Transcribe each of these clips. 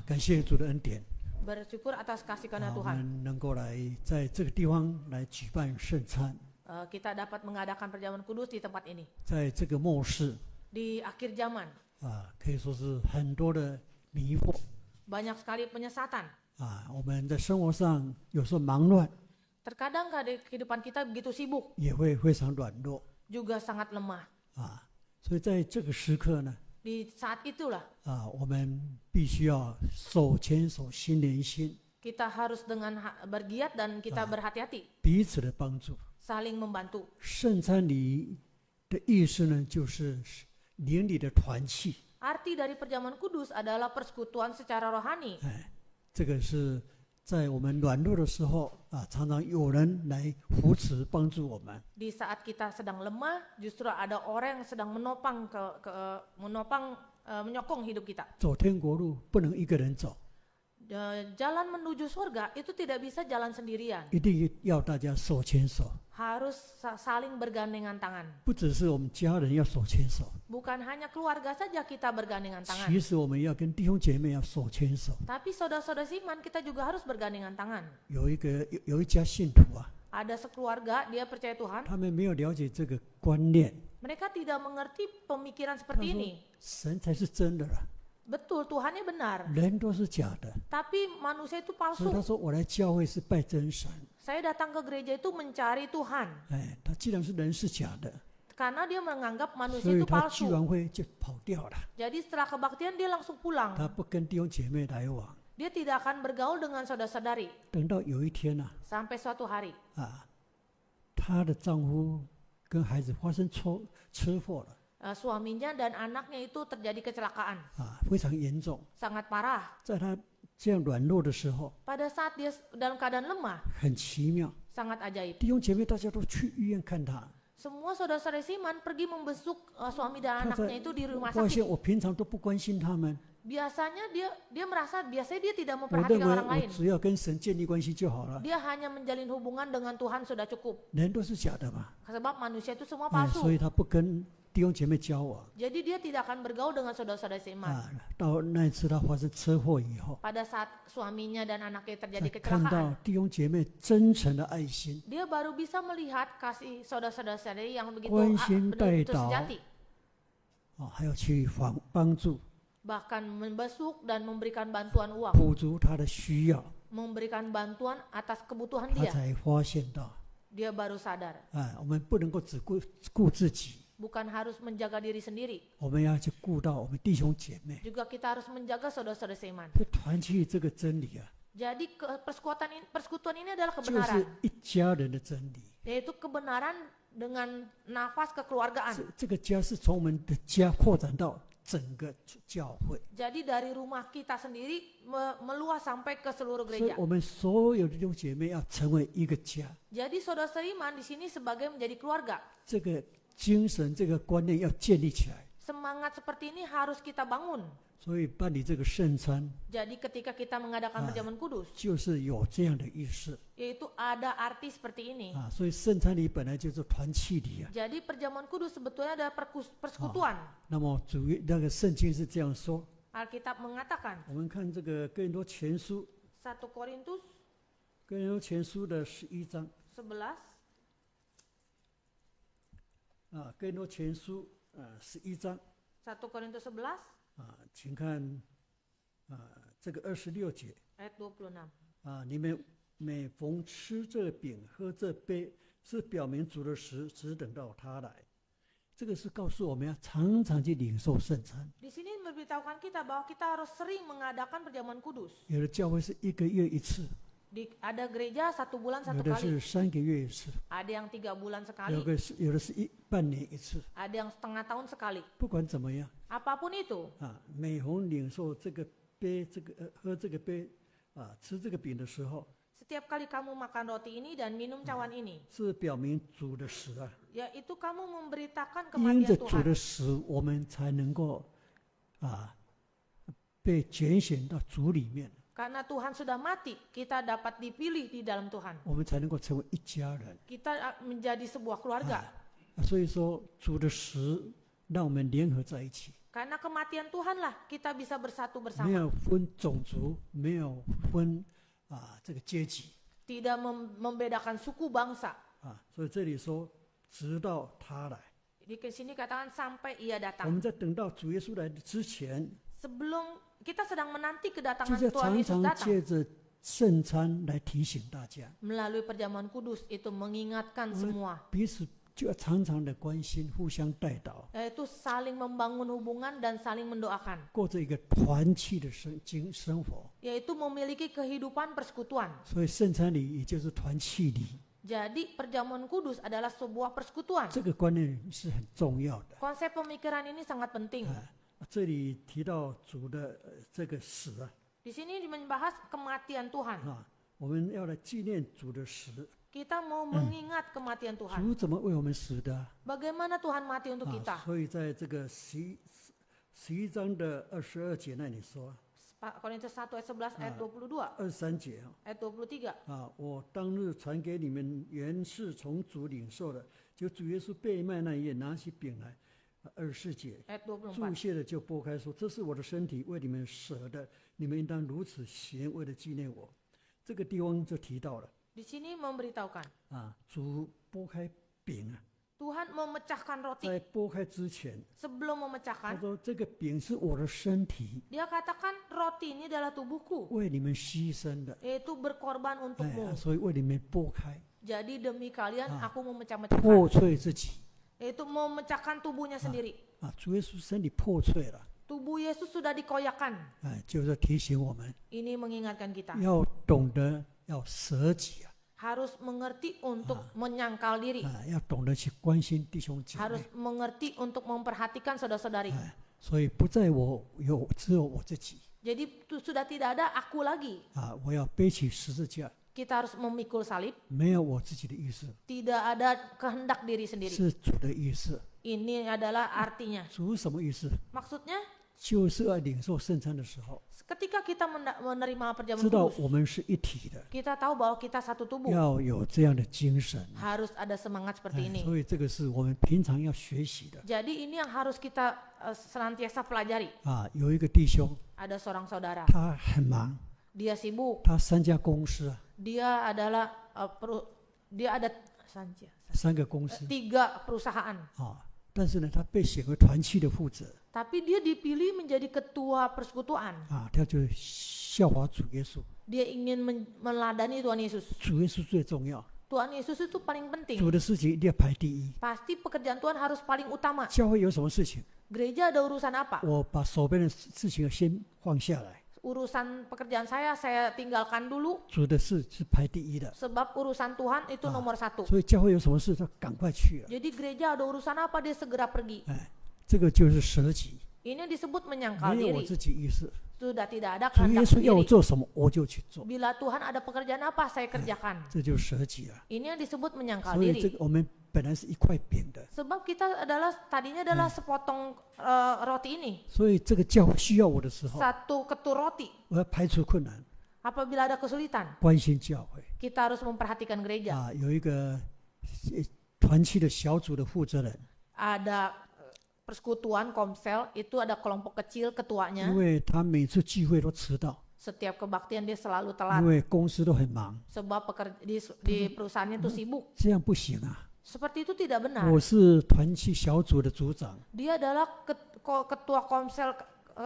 感谢主的恩典， Bersyukur atas kasih karunia 我 Tuhan. 们能够来在这个地方来举办圣餐， Kita dapat mengadakan perjamuan kudus di tempat ini. 在这个末世 Di akhir zaman, 可以说是很多的迷惑 banyak sekali penyesatan. 我们的生活上有时候忙乱， Terkadang kehidupan kita begitu sibuk, 也会非常软弱 juga sangat lemah. 所以在这个时刻呢， Di saat itulah 我们必须要手牵手心连心， kita harus dengan bergiat dan kita berhati-hati, 彼此的帮助。 saling membantu. 圣餐礼的意思呢，就是邻里的团契。 Arti dari perjamuan kudus adalah persekutuan secara rohani. 这个是在我们软弱的时候常常有人来扶持帮助我们。 Di saat kita sedang lemah, justru ada orang yang sedang menyokong hidup kita. 走天国路不能一个人走， Jalan menuju surga itu tidak bisa jalan sendirian. 一定要大家手牵手。 Harus saling bergandengan tangan. 不只是我们家人要手牵手， Bukan hanya keluarga saja kita bergandengan tangan. 其实我们要跟弟兄姐妹要手牵手。 Tapi saudara-saudara Siman kita juga harus bergandengan tangan. 有一家信徒Ada sekeluarga dia percaya Tuhan. 他们没有了解这个观念， Mereka tidak mengerti pemikiran seperti ini. 神才是真的啦， Betul, Tuhannya benar. 人都是假的。 Tapi manusia itu 所以他 palsu. 说我来教会是拜真神。 Saya datang ke gereja itu mencari Tuhan. 他既然是人是假的， Karena dia menganggap 所 manusia 以 itu 他聚 palsu. 完会就跑掉了， Jadi setelah kebaktian dia langsung pulang. 他不跟弟兄姐妹来往。 Dia tidak akan bergaul dengan saudara-saudari. 等到有一天Sampai suatu hari. 她的丈夫跟孩子发生车祸了， Suaminya dan anaknya itu terjadi kecelakaan. 非常严重。 Sangat parah. 在她这样软弱的时候， Pada saat dia dalam keadaan lemah, 很奇妙， sangat ajaib. 弟兄姐妹大家都去医院看她。 Semua saudara-saudara Siman pergi membesuk suami dan 她 anaknya itu di rumah 发现 sakit. 我平常都不关心他们， Biasanya dia merasa biasanya dia tidak 我认 memperhatikan 为 orang 我 lain. 只要跟神建立关系就好了。 Dia hanya menjalin hubungan dengan Tuhan sudah cukup. 人都是假的嘛， Sebab manusia itu semua 所 palsu. 以他不跟弟兄姐妹交往。 Jadi dia tidak akan bergaul dengan saudara-saudara Siman. 到那一次他发生车祸以后， Pada saat suaminya dan anaknya 才 terjadi 看到 kecelakaan, 弟兄姐妹真诚的爱心， dia baru bisa melihat kasih saudara-saudara yang begitu 关心带 betul-betul 导 sejati. 还要去帮助 Bahkan membesuk dan memberikan bantuan uang, 补足他的需要， memberikan bantuan atas kebutuhan 他 dia. 才发现到， Dia baru sadar, 我们不能够只顾自己， bukan harus menjaga diri sendiri, 我们要去顾到我们弟兄姐妹。 juga kita harus menjaga saudara-saudara Seiman. 这团契这个真理Jadi persekutuan ini adalah 就 kebenaran, 是一家人的真理。 yaitu kebenaran dengan nafas kekeluargaan. 这个家是从我们的家扩展到整个教会， Jadi dari rumah kita sendiri meluas sampai ke seluruh 所以 gereja. 我们所有的弟兄姐妹要成为一个家。 Jadi saudara Seiman di sini sebagai menjadi keluarga. 这个精神、这个观念要建立起来。 Semangat seperti ini harus kita bangun. 所以办理这个圣餐， Jadi ketika kita mengadakan perjamuan kudus, 就是有这样的意思 yaitu ada arti seperti ini. 所以圣餐礼本来就是团契礼 Jadi perjamuan kudus sebetulnya adalah persekutuan. 那么那个圣经是这样说， Alkitab mengatakan 我们看这个哥林多前书， 1 Korintus 哥林多前书的11章11哥林多前书11章1 Korintus 11请看这个26节 ayat 26. 你们每逢吃这饼喝这杯，是表明主的死，只等到他来。这个是告诉我们要常常去领受圣餐。 Di sini memberitahukan kita bahwa kita harus sering mengadakan perjamuan kudus. 有的教会是1个月1次， Ada gereja 1 bulan 1有的 kali, 是3个月1次， ada yang 3 bulan 有 sekali, 的是半年1次。 ada yang setengah tahun sekali. 不管怎么样 Apapun itu, 每逢领受这个杯，喝这个杯吃这个饼的时候， setiap kali kamu makan roti ini dan minum cawan ini, 是表明主的死yaitu kamu memberitakan 因着 kematian 主 Tuhan. 的死，我们才能够被拣选到主里面， Karena Tuhan sudah mati, kita dapat dipilih di dalam Tuhan. 我们才能够成为一家人。 Kita menjadi sebuah keluarga. 所以说，主的死让我们联合在一起。Karena kematian Tuhanlah kita bisa bersatu 没 bersama. 有分种族，没有分这个阶级 Tidak membedakan suku bangsa. 所以这里说，直到他来。 Di sini katakan sampai ia 我 datang. 们在等到主耶稣来之前， Sebelum kita sedang menanti 就 kedatangan 是 Tuhan 常 Yesus 常 datang. 借着圣餐来提醒大家， Melalui perjamuan kudus itu mengingatkan semua. 彼此就要常常的关心，互相带导， Yaitu saling membangun hubungan dan saling mendoakan. 过着一个团契的生活。 Yaitu memiliki kehidupan persekutuan. 所以圣餐礼也就是团契礼， Jadi perjamuan kudus adalah sebuah persekutuan. 这个观念是很重要的。 Konsep pemikiran ini sangat penting. 这里提到主的这个死 Di sini membahas kematian Tuhan. 我们要来纪念主的死。 Kita mau mengingat kematian Tuhan. 主怎么为我们死的？ Bagaimana Tuhan mati untuk kita? 所以在这个11章的22节那里说， Korintus 1 ayat 11 ayat 22, 23节 ayat 23. 我当日传给你们，原是从主领受的，就主耶稣被卖那夜，拿起饼来。24节， ayat 24. 注谢的就拨开说：“这是我的身体，为你们舍的，你们应当如此行，为了纪念我。”这个地方就提到了 Di sini memberitahukan 主拨开饼 Tuhan memecahkan roti. 在拨开之前， Sebelum 他 memecahkan, 说：“这个饼是我的身体， dia katakan roti ini adalah tubuhku, 为你们牺牲的， yaitu berkorban untukmu. 所以为你们拨开， Jadi demi kalian aku memecah-mecahkan, 破碎自己 yaitu memecahkan tubuhnya sendiri. 主耶稣身体破碎了， Tubuh Yesus sudah dikoyakkan. 就是提醒我们 Ini mengingatkan kita 要懂得要舍己 harus mengerti untuk menyangkal diri, 要懂得去关心弟兄姐 harus 妹， mengerti untuk memperhatikan saudara-saudari. 所以不在我有，只有我自己 Jadi sudah tidak ada aku lagi. 我要背起十字架， Kita harus memikul salib. 没有我自己的意思， Tidak ada kehendak diri sendiri. 是主的意思。 Ini adalah artinya. 主什么意思？ Maksudnya, 就是要领受圣餐的时候， ketika kita menerima perjamuan 知道 kudus, 我们是一体的， kita tahu bahwa kita satu tubuh. 要有这样的精神。 Harus ada semangat seperti ini. 所以这个是我们平常要学习的。 Jadi ini yang harus kita senantiasa pelajari. 有一个弟兄， Ada seorang saudara, 他很忙， dia sibuk, 他3家公司 dia adalah dia ada 3个公司 3 perusahaan. 但是呢，他被选为团契的负责 Tapi dia dipilih menjadi ketua persekutuan. 他就效法主耶稣。 Dia ingin meladani Tuhan Yesus. 主耶稣最重要， Tuhan Yesus itu paling penting. 主的事情一定要排第一。 Pasti pekerjaan Tuhan harus paling utama. 教会有什么事情， Gereja ada urusan apa? 我把手边的事情先放下来， Urusan pekerjaan saya tinggalkan dulu. 主的事是排第一的。 Sebab urusan Tuhan itu nomor 1. 所以教会有什么事，他赶快去了。 Jadi gereja ada urusan apa dia segera pergi. 这个就是舍己， Ini disebut menyangkal 没有我 diri. 自己意思。 Sudah tidak ada 主耶 kehendak 稣要我 sendiri. 做什么，我就去做， Bila Tuhan ada pekerjaan apa saya kerjakan. 这就是舍己了。 Ini yang disebut menyangkal 所以这 diri. 个我们本来是一块饼的， Sebab kita tadinya adalah sepotong roti ini. 所以这个教会需要我的时候， Satu ketur roti. 我要排除困难， Apabila ada kesulitan, 关心教会。 kita harus memperhatikan gereja. 有一个团契的小组的负责人， Ada persekutuan komsel, itu ada kelompok kecil ketuanya. 因为他每次聚会都迟到， Setiap kebaktian dia selalu 因 telat. 为公司都很忙， Sebab di perusahaannya itu sibuk. 这样不行啊！ Seperti itu tidak benar. 我是团契小组的组长， Dia adalah ketua komsel,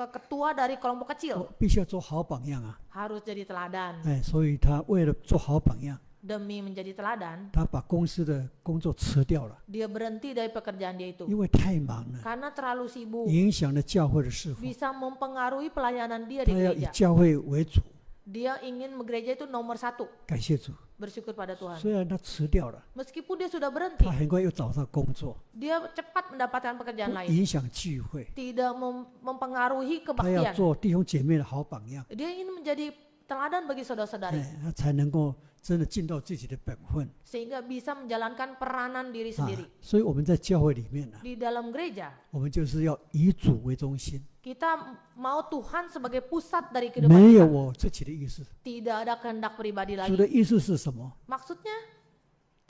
ketua dari kelompok 我 kecil. 必须要做好榜样啊！ Harus jadi teladan. 所以他为了做好榜样， Demi menjadi teladan, 他把公司的工作辞掉了， dia berhenti dari pekerjaan dia itu. 因为太忙了， Karena terlalu sibuk, 影响了教会的侍奉。 bisa mempengaruhi pelayanan dia 他 di 要以 gereja. 教会为主， Dia ingin gereja itu nomor 1. 感谢主。 Bersyukur pada Tuhan. 虽然他辞掉了， Meskipun dia sudah berhenti, 他很快又找到工作， dia cepat mendapatkan pekerjaan 不 lain. 影响聚会。 Tidak mempengaruhi 他要 kebaktian. 做弟兄姐妹的好榜样， Dia ingin menjadi teladan bagi saudara-saudari. 他才能够真的尽到自己的本分。 Sehingga bisa menjalankan peranan diri sendiri. 所以我们在教会里面呢， Di dalam gereja, 我们就是要以主为中心， kita mau Tuhan sebagai pusat dari kehidupan 没有 kita. 我自己的意思。 Tidak ada kehendak pribadi 主 lagi. 的意思是什么？ Maksudnya,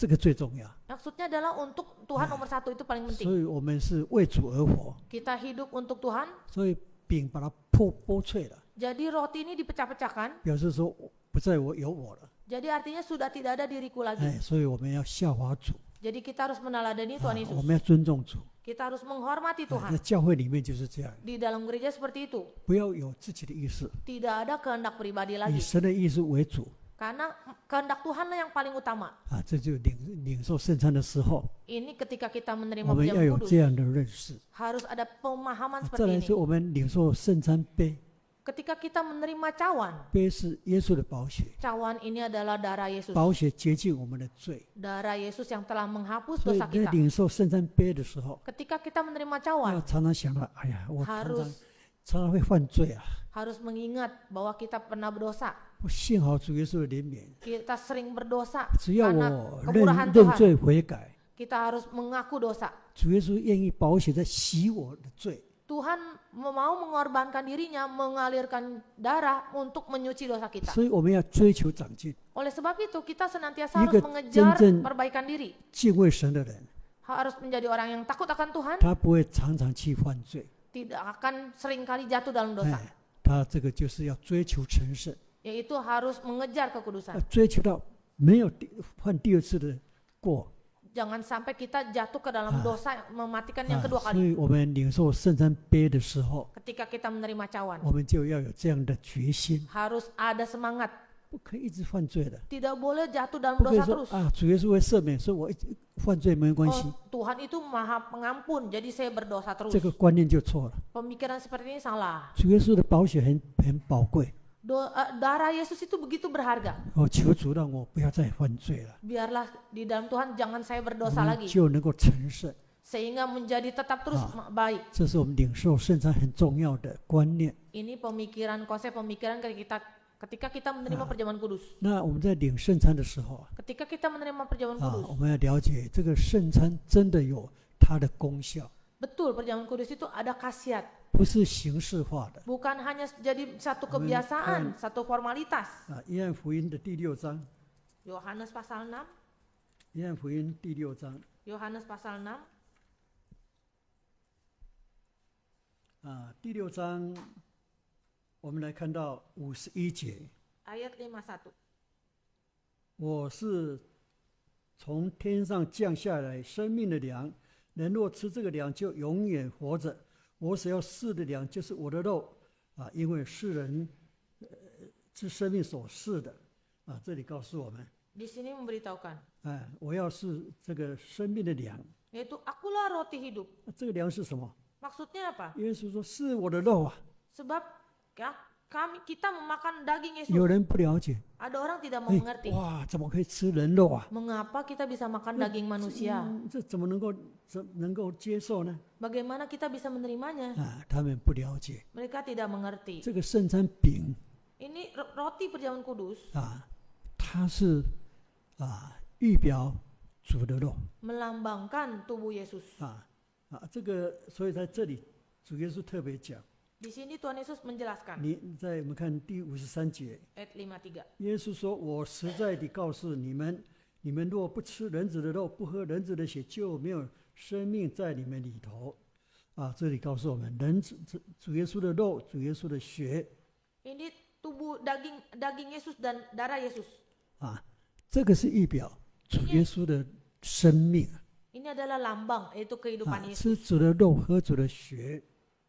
这个最重要。 Maksudnya adalah untuk Tuhan nomor satu itu paling 所 penting. 以我们是为主而活， Kita hidup untuk Tuhan. 所以饼把它剥碎了， Jadi roti ini dipecah-pecahkan. 表示说不再有我了。 Jadi artinya sudah tidak ada diriku lagi. 所以我们要效法主， Jadi kita harus meneladani Tuhan 我 Yesus. 们要尊重主。 Kita harus menghormati 在 Tuhan. 教会里面就是这样， Di dalam gereja seperti itu. 不要有自己的意识， Tidak ada kehendak pribadi 以 lagi. 神的意识为主。 Karena kehendak Tuhanlah yang paling utama. 这就领受圣餐的时候， Ini ketika kita menerima 我们要 perjamuan 有 kudus. 这样的认识。 Harus ada pemahaman 再 seperti 来 ini. 是我们领受圣餐杯， Ketika kita menerima cawan. 杯是耶稣的宝血， Cawan ini adalah darah Yesus. 宝血洁净我们的罪。 Darah Yesus yang telah menghapus 所以 dosa 在 kita. 领受圣餐杯的时候， Ketika kita menerima 要 cawan, 常常想到，哎呀，我常 harus 会犯罪啊。 harus mengingat bahwa kita pernah berdosa. 幸好主耶稣的怜悯， Kita sering berdosa 只要 karena 我 kemurahan 认 Tuhan. 罪悔改， Kita harus mengaku dosa. 主耶稣愿意宝血在洗我的罪。 Tuhan mau mengorbankan dirinya, mengalirkan darah untuk menyuci dosa kita. 所以我们要追求长进。 Oleh sebab itu kita senantiasa Jika harus mengejar真正 perbaikan diri. 敬畏神的人， Harus menjadi orang yang takut akan Tuhan, 他不会常常去犯罪。 tidak akan seringkali jatuh dalam dosa. 他这个就是要追求成圣， Yaitu harus mengejar kekudusan. 追求到没有犯第二次的过。 Jangan sampai kita jatuh ke dalam dosa mematikan yang kedua 所 kali. 以我们领受圣餐杯的时候， Ketika kita menerima cawan, 我们就要有这样的决心， harus ada semangat. 不可以一直犯罪的， Tidak boleh jatuh dalam 不可以 dosa 说 terus. 主耶稣会赦免，所以我一直犯罪没关系， Tuhan itu maha pengampun, jadi saya berdosa terus. 这个观念就错了。 Pemikiran seperti ini salah. 主耶稣的宝血很宝贵， Darah Yesus itu begitu berharga. 我求主让我不要再犯罪了， Biarlah di dalam Tuhan jangan saya 我 berdosa 们 lagi. 就能够成圣。 Sehingga menjadi tetap terus baik. 这是我们领受圣餐很重要的观念。 Ini pemikiran, konsep pemikiran ketika kita menerima perjamuan kudus. 那我们在领圣餐的时候 Ketika kita menerima perjamuan 我 kudus. 们要了解这个圣餐真的有它的功效， Betul, perjamuan kudus itu ada khasiat. 不是形式化的。 Bukan hanya jadi satu kebiasaan, satu formalitas. 约翰福音的第6章， Yohanes pasal 6. 约翰福音第6章 Yohanes pasal 6. 第6章，我们来看到51节。 Ayat 51. 我是从天上降下来生命的粮，人若吃这个粮，就永远活着。我所要试的粮，就是我的肉因为世人是生命所试的这里告诉我们 Di sini memberitahukan, 我要是这个生命的粮。 yaitu akulah roti hidup. 这个粮是什么？ Maksudnya apa? 耶稣说是我的肉啊。 Sebab kita memakan daging 有 Yesus. 人不了解， Ada orang tidak mengerti. 哇，怎么可以吃人肉啊？ Mengapa kita bisa makan daging manusia? 这怎么能够接受呢？ Bagaimana kita bisa menerimanya? 他们不了解 Mereka tidak mengerti. 这个圣餐饼 Ini roti perjamuan kudus 它是预表主的肉 melambangkan tubuh Yesus. 这个所以在这里主耶稣特别讲， Di sini Tuhan Yesus menjelaskan 我们看第53节， ayat 53. 耶稣说：“我实在地告诉你们，你们若不吃人子的肉，不喝人子的血，就没有生命在你们里头。”这里告诉我们，主耶稣的肉，主耶稣的血 Ini tubuh daging Yesus dan darah Yesus. 这个是预表主耶稣的生命 Ini adalah lambang, yaitu kehidupan Yesus. 吃主的肉，喝主的血，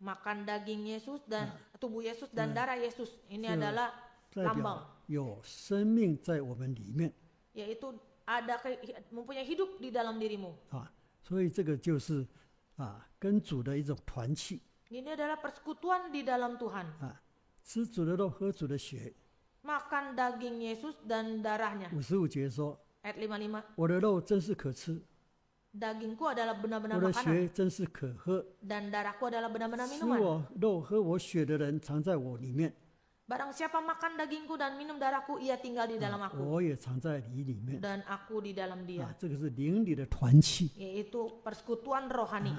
Makan daging Yesus dan tubuh Yesus dan darah Yesus. Ini adalah 代 lambang, 表有生命在我们里面 yaitu mempunyai hidup di dalam dirimu. 所以这个就是跟主的一种团契 Ini adalah persekutuan di dalam Tuhan. 吃主的肉，喝主的血。 Makan daging Yesus dan darahnya. 55节说 Ayat 55. 我的肉真是可吃， Dagingku adalah benar-benar 我的 makanan 血真是可喝， dan darahku adalah benar-benar 吃 minuman. 我肉喝我血的人藏在我里面， Barang siapa makan dagingku dan minum darahku, ia tinggal di dalam aku 我也藏在你里面。 dan aku di dalam dia. 这个是灵里的团契 Yaitu persekutuan rohani.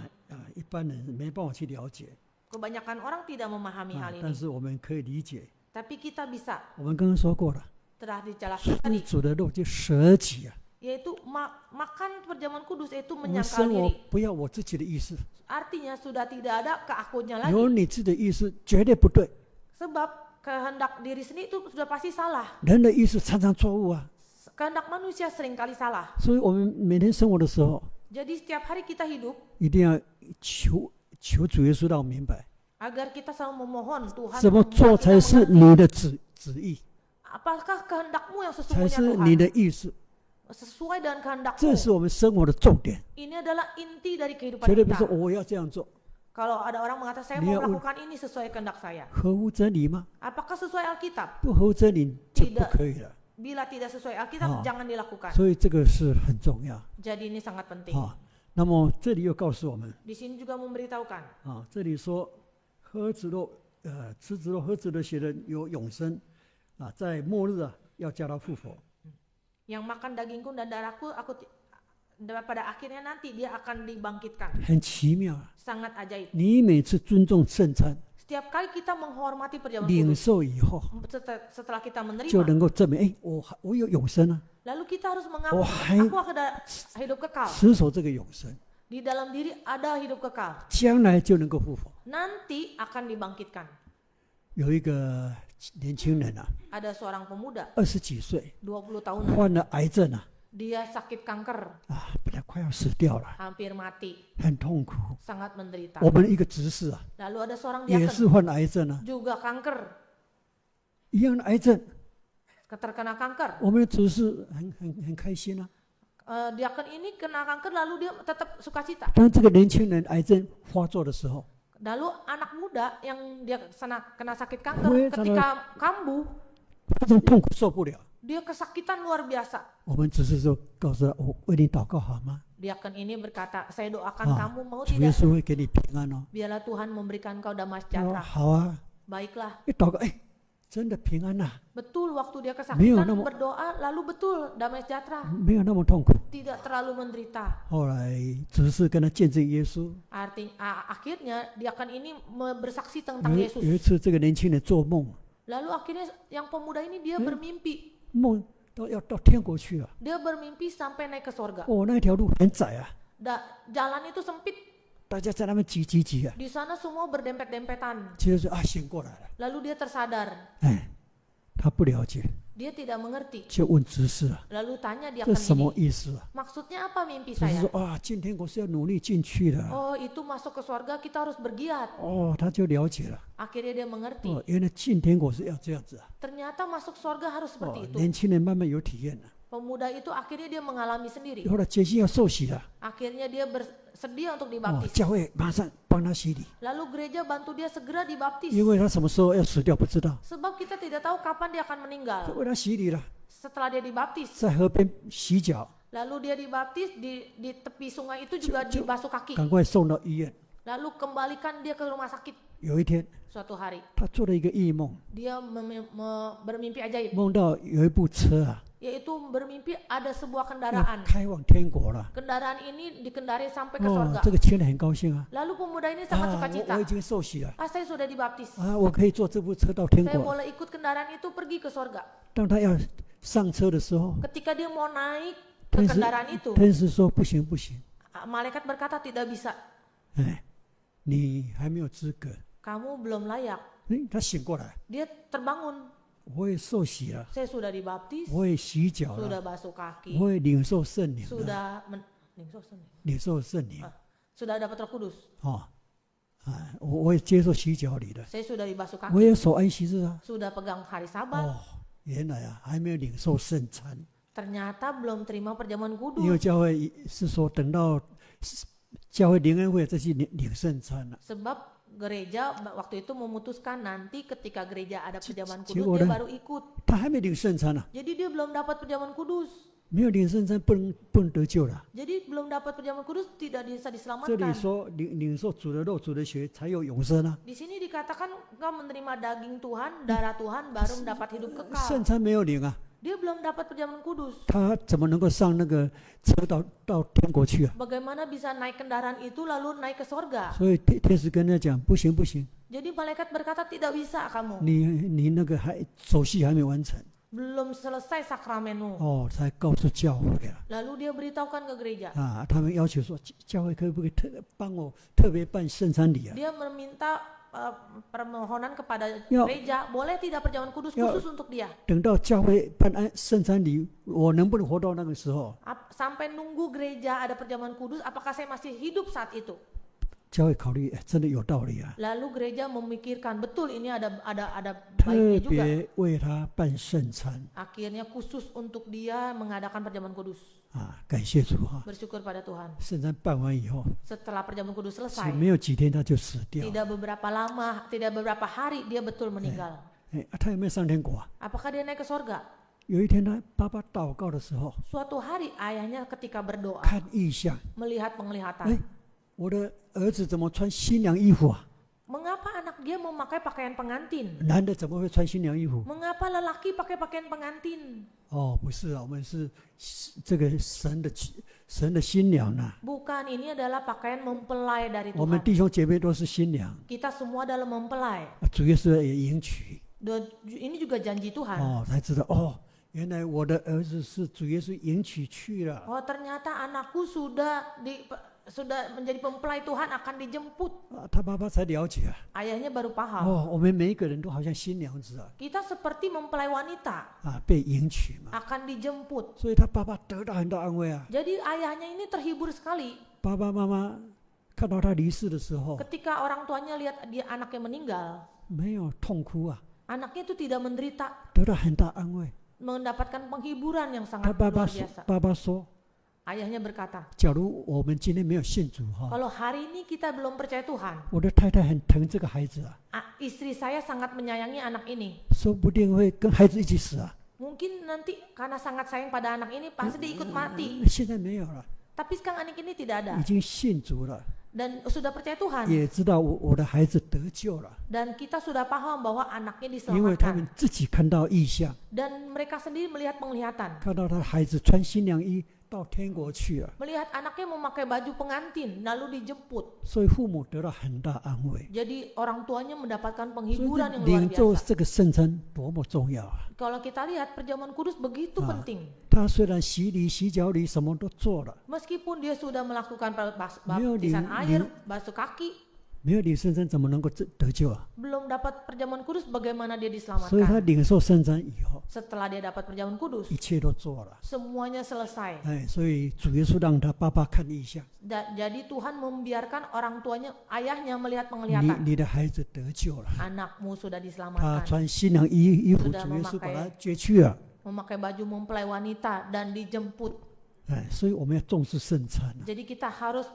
一般人没办法去了解 Kebanyakan orang tidak memahami hal 但 ini. 是我们可以理解。 Tapi kita bisa. 我们刚刚说过了， Telah 主 dijelaskan 是 tadi. 主的肉就舍己 yaitu makan perjamuan kudus, yaitu 我们 menyangkal 生活 diri. 不要我自己的意思， Artinya sudah tidak ada keakuannya lagi. 有你自己的意思绝对不对， Sebab kehendak diri sendiri itu sudah pasti salah. 人的意思常常错误啊。 Kehendak manusia seringkali salah. 所以我们每天生活的时候， Jadi setiap hari kita hidup 一定要求主耶稣让我明白， agar kita selalu memohon Tuhan 怎么 membuat 做 kita 才是 mengerti 你的旨意， apakah kehendakmu yang 才 sesungguhnya 是你 Tuhan, 的意思， sesuai dengan kehendakmu. 这是我们生活的重点。 Ini adalah inti dari kehidupan 绝对不是 kita. 我要这样做， Kalau ada orang mengatakan saya Dia mau melakukan ini sesuai kehendak saya, 合乎真理吗？ apakah sesuai Alkitab? 不合乎真理就不 Tidak. 可以了。 Bila tidak sesuai Alkitab, jangan dilakukan. 所以这个是很重要 Jadi ini sangat penting. 啊。那么这里又告诉我们 Di sini juga memberitahukan 啊，这里说喝子肉，吃子肉喝子的血的有永生啊，在末日啊要叫他复活。 yang makan dagingku dan darahku, pada akhirnya nanti dia akan dibangkitkan. 很奇妙啊！ Sangat ajaib. 你每次尊重圣餐， Setiap kali kita menghormati perjamuan 领 kudus, 受以后， setelah kita 就 menerima, 能够证明，哎，我有永生啊， lalu kita harus mengaku, hai- aku ada hidup kekal. 持守这个永生， Di dalam diri ada hidup kekal. 将来就能够复活。 Nanti akan dibangkitkan. 有一个年轻人啊， Ada seorang pemuda 20几岁， 20 tahunan. 患了癌症啊， Dia sakit kanker, 啊，本来快要死掉了， hampir mati, 很痛苦。 sangat menderita. 我们一个执事啊， Lalu ada seorang 也 diaken 是患癌症啊， juga kanker, 一样的癌症， terkena kanker. 我们的执事很开心啊。 Diaken ini kena kanker lalu dia tetap sukacita. 当这个年轻人癌症发作的时候， Lalu anak muda yang dia kena sakit Weh, kanker, ketika kambuh, 这种痛苦受不了。 dia kesakitan luar biasa. 我们只是说告诉他，我为你祷告好吗？ Diaken ini berkata, saya doakan 啊 kamu mau 主耶 tidak? 稣会给你平安哦。 Biarlah Tuhan memberikan kau damai 他说 sejahtera. 好啊， Baiklah. 一祷告，哎，真的平安呐、 Betul waktu dia Mio, kesakitan nama- berdoa, lalu betul damai sejahtera. 没有那么痛苦。 Tidak terlalu menderita. 后来只是跟他见证耶稣。 Akhirnya diaken ini bersaksi 有 tentang 有 Yesus. 一次，这个年轻人做梦， Lalu akhirnya yang pemuda ini dia bermimpi. 梦要到天国去了。 Dia bermimpi sampai naik ke surga. 哦，那条路很窄啊， Jalan itu sempit. 大家在那边挤啊。 Di sana semua berdempet-dempetan. 接着啊，醒过来了。 Lalu dia tersadar. 哎，他不了解， Dia tidak mengerti. 就问执事啊， Lalu tanya 这 diaken 什么 ini. 意思啊？ Maksudnya apa mimpi 执事 saya? 说啊，进天国是要努力进去的。 Oh, itu masuk ke surga kita harus bergiat. 哦，他就了解了。 Akhirnya dia mengerti. 哦，原来进天国是要这样子啊。 Ternyata masuk surga harus 哦 seperti，itu. 年轻人慢慢有体验了。 Pemuda itu akhirnya dia mengalami sendiri. 后来决心要受洗了。 Akhirnya dia bersedia untuk 哦， dibaptis. 教会马上帮他洗礼， Lalu gereja bantu dia segera dibaptis. 因为他什么时候要死掉不知道， Sebab kita tidak tahu kapan dia akan 就 meninggal. 为他洗礼了， Setelah dia dibaptis, 在河边洗脚， lalu dia dibaptis di tepi sungai itu juga Ju- dibasuh kaki. 赶快送到医院。 Lalu kembalikan dia ke rumah sakit. 有一天， Suatu hari 他做了一个异梦， dia bermimpi ajaib, 梦到有一部车啊， yaitu bermimpi ada sebuah 要 kendaraan. 开往天国了。 Kendaraan ini dikendari sampai ke 哦 surga.，这个亲人很高兴啊， Lalu pemuda ini sangat 啊， sukacita. 我已经受洗了， Saya sudah dibaptis. 啊，我可以坐这部车到天 Saya 国。 boleh ikut kendaraan itu pergi ke surga. 当他要上车的时候， Ketika dia mau naik ke 天使 kendaraan itu, 天使说不行不行， malaikat berkata tidak bisa. 哎，你还没有资格。 Kamu belum layak. 哎，他醒过来， Dia terbangun. 我也受洗了， Saya sudah dibaptis, 我也洗脚 sudah 了， basuh kaki, 我也领受圣灵了， sudah 领受圣灵。 sudah dapat Roh Kudus. 哦，啊，我也接受洗脚礼了， Saya sudah dibasuh 我 kaki, 也守安息日啊。 sudah pegang hari Sabat. 哦，原来啊还没有领受圣餐， Ternyata belum terima perjamuan 因为 kudus. 教会是说等到教会灵恩会再去领圣餐了。 Sebab gereja waktu itu memutuskan nanti ketika gereja ada perjamuan kudus Cikgu dia dah- baru ikut. 他还没领圣餐呢、 Jadi dia belum dapat perjamuan kudus. 没有领圣餐不能得救了。 Jadi belum dapat perjamuan kudus tidak bisa 这里 diselamatkan. 说领受主的肉、主的血才有永生啊， Di sini dikatakan engkau menerima daging Tuhan, darah Tuhan baru mendapat hidup 圣 kekal. 餐没有领啊， Dia belum dapat perjamuan kudus. 他怎么能够上那个车到天国去啊？ Bagaimana bisa naik kendaraan itu lalu naik ke sorga? 所以天使跟他讲，不行不行， Jadi malaikat berkata tidak bisa kamu. 你那个手续还没完成， belum selesai sakramenu. 哦，才告诉教会啊， Lalu dia beritahukan ke gereja. 他们要求说，教会可不可以帮我特别办圣餐礼啊？ Dia meminta permohonan kepada Ya. gereja, boleh tidak perjamuan kudus Ya. khusus untuk dia. 等到教会办圣餐礼，我能不能活到那个时候？ Sampai nunggu gereja ada perjamuan kudus, apakah saya masih hidup saat itu? 教会考虑，真的有道理啊， Lalu gereja memikirkan, betul ini ada 特 baiknya juga. 别为他办圣餐 Akhirnya khusus untuk dia mengadakan perjamuan kudus. 啊，感谢主啊！ Bersyukur pada Tuhan. 圣餐办完以后， Setelah perjamuan kudus 是 selesai, 没有几天他就死掉。 tidak beberapa lama, tidak beberapa hari dia betul meninggal. 他有没有上天国啊？ Apakah dia naik ke sorga? 有一天他爸爸祷告的时候， Suatu hari ayahnya ketika berdoa 看异象， melihat penglihatan. 哎，我的儿子怎么穿新娘衣服啊？ Mengapa anak dia memakai pakaian pengantin? 男的怎么会穿新娘衣服？ Mengapa lelaki pakai pakaian pengantin? 哦，不是啊，我们是这个神的新娘呐、 Bukan, ini adalah pakaian mempelai dari 我们 Tuhan. 弟兄姐妹都是新娘， Kita semua adalah mempelai. 主耶稣也迎娶 Ini juga janji Tuhan. 哦，才知道哦，原来我的儿子是主耶稣迎娶去了。 Oh, ternyata anakku sudah menjadi mempelai Tuhan, akan dijemput. 他爸爸才了解啊， Ayahnya baru paham. 哦，我们每一个人都好像新娘子啊， Kita seperti mempelai wanita, 被迎娶嘛， akan dijemput. 所以他爸爸得到很大安慰啊。 Jadi ayahnya ini terhibur sekali. 爸爸妈妈看到他离世的时候， Ketika orang tuanya lihat dia anaknya meninggal, 没有痛哭啊， anaknya itu tidak menderita, 得到很大安慰。 mendapatkan penghiburan yang 他 sangat 爸 luar 爸说 biasa.，爸爸说， Ayahnya berkata, 假如我们今天没有信主哈， kalau hari ini kita belum percaya Tuhan, 我的太太很疼这个孩子啊， istri saya sangat menyayangi anak ini. 说不定会跟孩子一起死啊。 Mungkin nanti karena sangat sayang pada anak ini pasti dia ikut mati. 现在没有了， Tapi sekarang anak ini tidak ada 已经信主了， dan sudah percaya Tuhan. 也知道我的孩子得救了， Dan kita sudah paham bahwa anaknya 因为他们 diselamatkan. 自己看到异象， Dan mereka sendiri melihat penglihatan. 看到他的孩子穿新娘衣到天国去了， Melihat anaknya memakai baju pengantin lalu dijemput. 所以父母得到很大安慰。 Jadi orang tuanya mendapatkan 所 penghiburan 以 yang luar 领受 biasa. 这个圣餐多么重要啊！ Kalau kita lihat perjamuan kudus begitu penting. 他虽然洗礼、洗脚礼什么都做了， Meskipun dia sudah melakukan Beliau baptisan di- air, basuh kaki, 没有领圣餐怎么能够得救啊？ belum dapat perjamuan kudus, bagaimana dia 所以他 diselamatkan? 领受圣餐以后， Setelah dia dapat perjamuan kudus, 一切都做了。 semuanya selesai. 哎，所以主耶稣让他爸爸看异象， Jadi Tuhan membiarkan orang tuanya, ayahnya melihat 你 penglihatan. 你的孩子得救了。 Anakmu sudah 他 diselamatkan. 穿新娘衣服， Sudah 主耶稣把 memakai 他接去了。 Memakai baju mempelai wanita dan dijemput. 哎，所以我们要重视圣餐啊， Jadi kita harus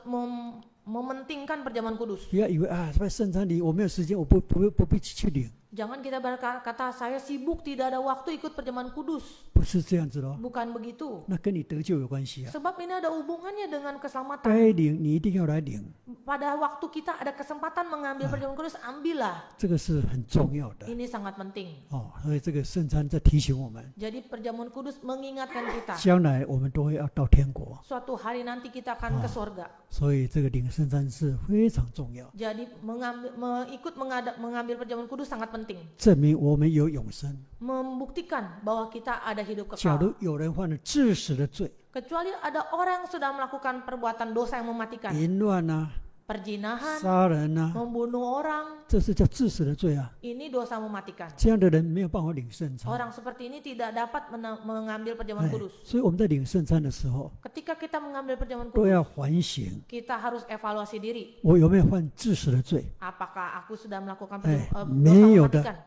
mementingkan perjamuan kudus. 不要以为啊，在圣餐里我没有时间，我不必去领， Jangan kita berkata, saya sibuk tidak ada waktu ikut perjamuan kudus. 不是这样子咯。 Bukan begitu. 那跟你得救有关系啊。 Sebab ini ada hubungannya dengan keselamatan. 该领你一定要来领， Pada waktu kita ada kesempatan mengambil perjamuan kudus, ambillah. 这个是很重要的 Ini sangat penting. 哦。所以这个圣餐在提醒我们， Jadi perjamuan kudus mengingatkan kita. 将来我们都会要到天国， Suatu hari nanti kita akan ke surga. 所以这个领圣餐是非常重要， Jadi mengambil perjamuan kudus sangat penting. 证明我们有永生。 Membuktikan bahwa kita ada hidup 假 kekal. 如有人犯了致死的罪， Kecuali ada orang yang sudah melakukan perbuatan dosa yang mematikan. 淫乱啊、 Perjinahan, 杀人啊， membunuh orang, 这是叫致死的罪啊。 ini dosa mematikan. 这样的人没有办法领圣餐。 Orang seperti ini tidak dapat mengambil perjamuan 哎 kudus. 所以我们在领圣餐的时候， Ketika kita mengambil perjamuan 都 kudus, 要反省， kita harus evaluasi diri. 我有没有犯致死的罪 Apakah aku sudah melakukan Eh, dosa meyo mematikan? 啊？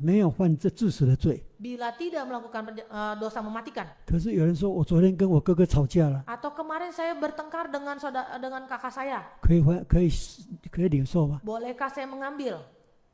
没有犯这致死的罪。 Bila tidak melakukan dosa mematikan. 可是有人说，我昨天跟我哥哥吵架了， Atau kemarin saya bertengkar dengan kakak saya. 可以领受吗？ Bolehkah saya mengambil?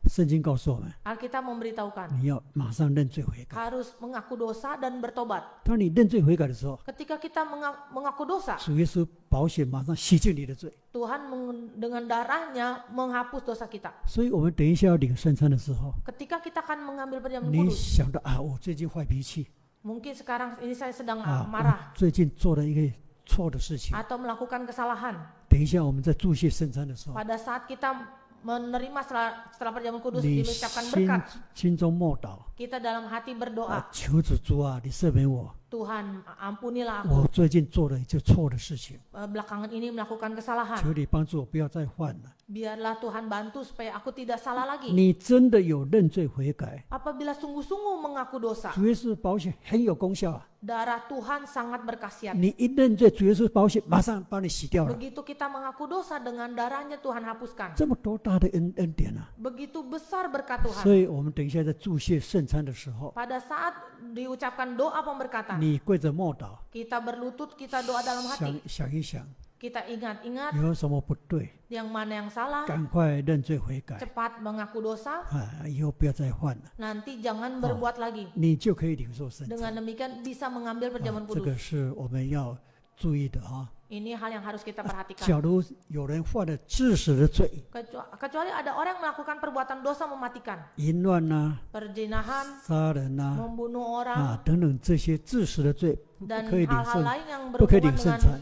圣经告诉我们， Alkitab memberitahukan 你要马上认罪悔改。 harus mengaku dosa dan bertobat. 当你认罪悔改的时候， Ketika kita mengaku dosa, 主耶稣保险马上洗净你的罪。 Tuhan dengan darahnya menghapus dosa kita. 所以我们等一下要领圣餐的时候， Ketika kita akan mengambil perjamuan 你 kudus, 想到啊，我最近坏脾气 mungkin sekarang ini saya sedang 啊， marah 我最近做了一个错的事情。 atau melakukan kesalahan. 等一下我们在祝谢圣餐的时候， Pada saat kita menerima setelah perjamuan kudus 你 diucapkan 心 berkat. 心中默祷， Kita dalam hati berdoa, 求主啊，你赦免我， Tuhan ampunilah aku. 我最近做了一件错的事情， Belakangan ini melakukan kesalahan. 求你帮助我不要再犯了。 Biarlah Tuhan bantu supaya aku tidak salah lagi. 你真的有认罪悔改， Apabila sungguh-sungguh mengaku dosa, 主耶稣保险很有功效啊！ darah Tuhan sangat berkhasiat. 你一认罪，主耶稣保险马上把你洗掉了， Begitu kita mengaku dosa, dengan darahnya Tuhan hapuskan. 这么多大的恩典啊！ Begitu besar berkat 所 Tuhan. 以我们等一下在祝谢圣餐的时候， Pada saat diucapkan doa pemberkatan, 你跪着默祷， kita berlutut, kita doa dalam 想 hati. 想一想 Kita ingat-ingat 有什么不对， yang mana yang salah, 赶快认罪悔改 cepat mengaku dosa, 啊！以后不要再犯了， nanti jangan berbuat lagi. 你就可以领受圣餐。 Dengan demikian bisa mengambil 啊 perjamuan 这个 kudus. 是我们要注意的啊！ Ini hal yang harus kita perhatikan. 假如有人犯了致死的罪， Kecuali ada orang yang melakukan perbuatan dosa mematikan, 淫乱呐、 perzinahan, 杀人呐、 membunuh orang, 啊等等这些致死的罪，不 dan 可以领 hal-hal 圣， lain yang 不可以领 berhubungan 圣 dengan 餐。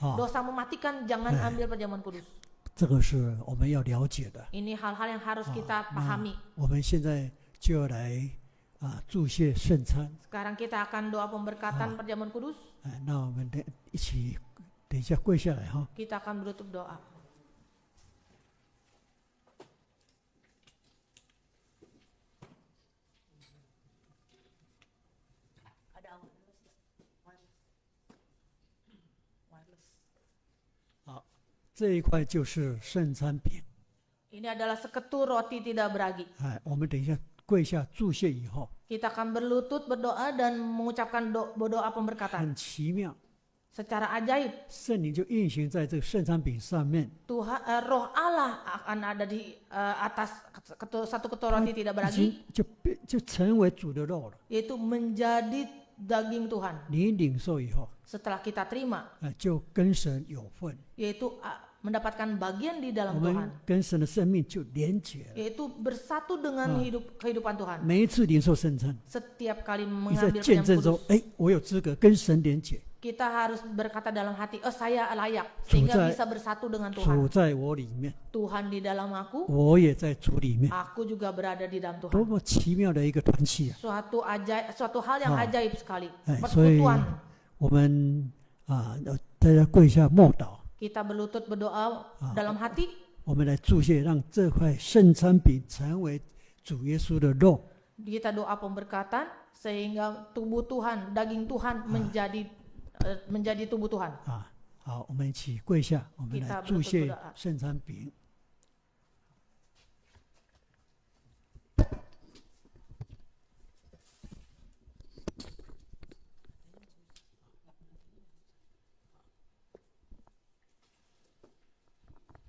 啊， dosa mematikan, jangan ambil perjamuan kudus. 这个是我们要了解的。 Ini hal-hal yang harus kita 那 pahami. 我们现在就要来祝谢圣餐。 Sekarang kita akan doa pemberkatan perjamuan kudus. 哎，那我们一起等一下跪下来哈。 Kita akan bertutup doa. Ada wireless. 好，这一块就是圣餐饼。 Ini adalah seketul roti tidak beragi. 哎，我们等一下跪下祝谢以后， Kita akan berlutut berdoa dan mengucapkan doa pemberkatan 很奇妙， secara ajaib. 圣灵就运行在这个圣餐饼上面， Tuhan, roh Allah akan ada di atas satu ketul roti tidak 已 beragi, 经就成为主的肉了。 yaitu menjadi daging Tuhan. 你领受以后， Setelah kita terima, 就跟神有份， yaitu mendapatkan bagian di 我 dalam 们 Tuhan, 跟神的生命就连结了。 yaitu bersatu dengan kehidupan Tuhan. 每一次领受圣餐， Setiap kali 你在 mengambil 见 perjamuan 证中 kudus,，我有资格跟神连结， kita harus berkata dalam hati, saya layak, 主 sehingga 在 bisa bersatu dengan 主 Tuhan. 在我里面， Tuhan di dalam aku, 我也在主里面， aku juga berada di dalam 多 Tuhan. 么奇妙的一个团契啊！ Suatu hal yang ajaib sekali. 所以 Persekutuan. 我们大家跪下默祷， Kita berlutut berdoa dalam hati. 我们来祝谢，让这块圣餐饼成为主耶稣的肉。 Kita doa pemberkatan sehingga tubuh Tuhan, daging Tuhan menjadi tubuh Tuhan. 好，我们一起跪下，我们来祝谢圣餐饼。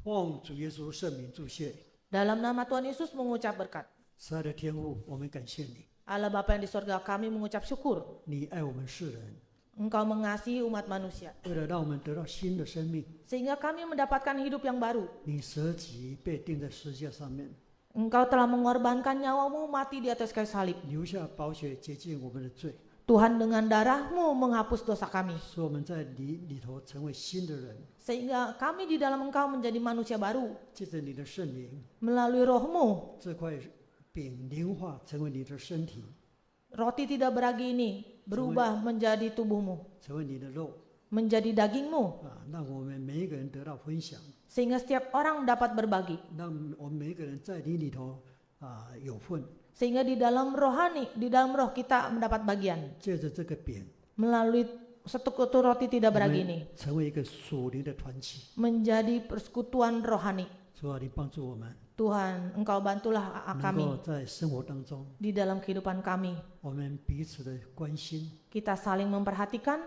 奉主耶稣圣名祝谢， Dalam nama Tuhan Yesus mengucap berkat. 慈爱的天父，我们感谢你， Allah Bapa yang di sorga, kami mengucap syukur. 你爱我们世人， Engkau mengasihi umat manusia. 为了让我们得到新的生命， Sehingga kami mendapatkan hidup yang baru. 你舍己被钉在十字架上面， Engkau telah mengorbankan nyawamu mati di atas kayu salib. 留下宝血洁净我们的罪， Tuhan dengan darahmu menghapus dosa kami. 使我们在你里头成为新的人。 Sehingga kami di dalam Engkau menjadi manusia baru. 借着你的圣灵， Melalui rohmu, 这块饼灵化成为你的身体， roti tidak beragi ini berubah menjadi tubuhmu, 成为你的肉 menjadi dagingmu. 让我们每一个人得到分享， Sehingga setiap orang dapat berbagi. 让我们每一个人在你里头有份。 Sehingga di dalam rohani, di dalam roh kita mendapat bagian. 借着这个饼， Melalui seketul roti tidak 我 beragi 们 ini 成为一个属灵的团体。 menjadi persekutuan rohani. 主啊，你帮助我们， Tuhan, Engkau bantulah 能 kami 够在生活当中， di dalam kehidupan kami. 我们彼此的关心 Kita saling memperhatikan,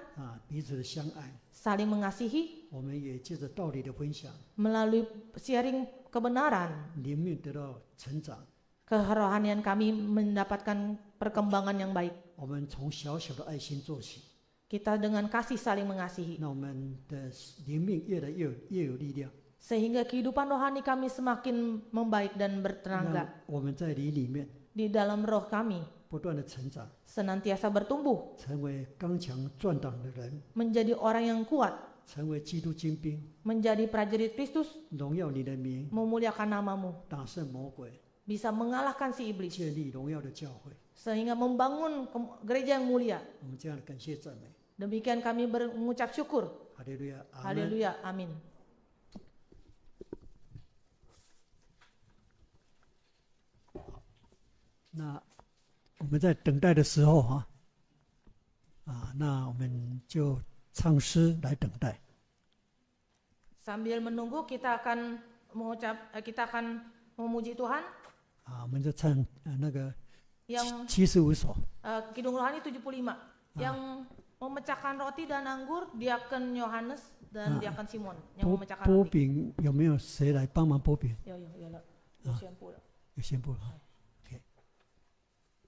彼此的相爱。 saling mengasihi, 我们也借着道理的分享， melalui sharing kebenaran, 灵命得到成长。 kerohanian kami mendapatkan perkembangan yang baik. 我们从小小的爱心做起， Kita dengan kasih saling mengasihi, 那我们的灵命越来越有力量。 sehingga kehidupan rohani kami semakin membaik dan 让 bertenaga. 我们在你里面 Di dalam roh kami 不断的成长， senantiasa bertumbuh, 成为刚强壮胆的人， menjadi orang yang kuat, 成为基督精兵， menjadi prajurit Kristus, 荣耀你的名， memuliakan namamu, 打胜魔鬼， bisa mengalahkan si iblis, 建立荣耀的教会。 sehingga membangun gereja yang mulia. 我们这样的感谢赞美， Demikian kami mengucap syukur. 哈利路亚，阿门。 Haleluya, amin. 那我们在等待的时候那我们就唱诗来等待。 Sambil menunggu kita akan memuji Tuhan 我们就唱那个 yang 75首。 Kidung Rohani 75 yang memecahkan roti dan anggur, Diaken Yohanes dan Diaken Simon yang 拨 memecahkan 拨 roti. 饼有没有谁来帮忙拨饼？有了，有宣布了。有宣布了哈。OK，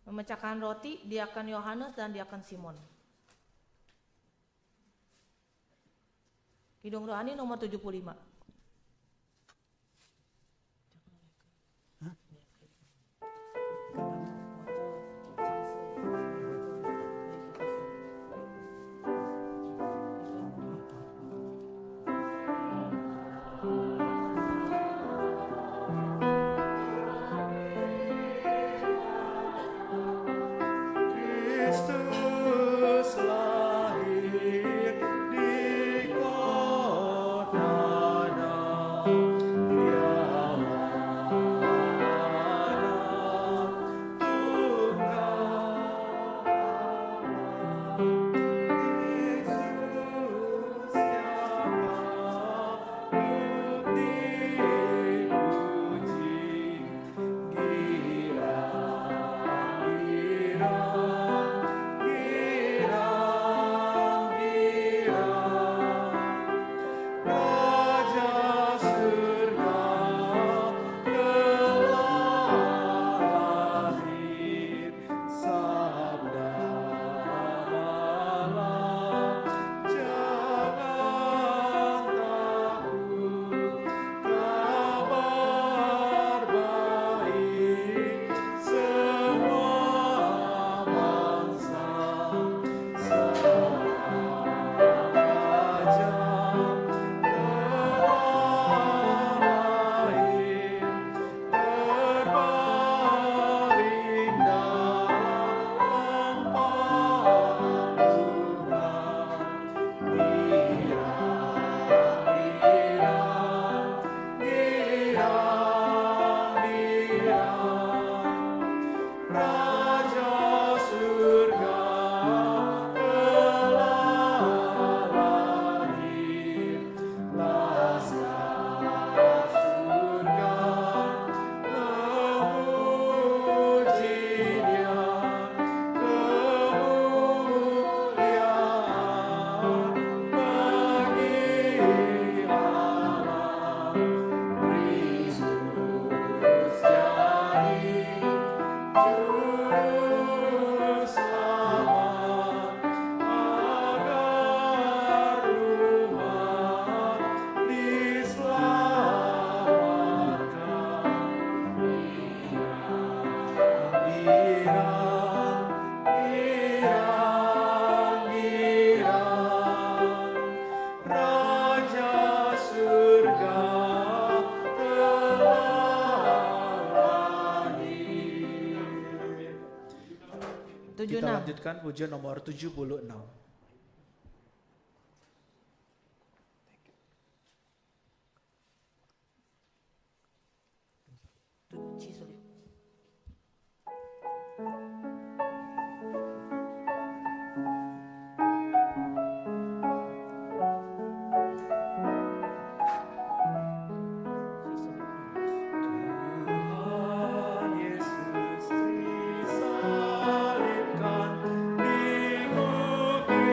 Memecahkan roti, Diaken Yohanes dan Diaken Simon. Kidung Rohani nomor 75. Kristus lahir di kota Daud, Dia anak tunggal Allah. Yesus yang patut dipuji, Raja surga telah lahir, sabda Allah, jangan takut, kabar baik semua bangsa, seorang raja terlahir, terbaring dalam panggungan. Raja surga telah lahir, laskar surga memuji-Nya, kemuliaan bagi Allah. Kristus jadi juru selamat agar umat diselamatkan. Girang, Raja surga telah lahir. Kita 76. lanjutkan pujian nomor 76. Tuhan Yesus disalibkan di bukit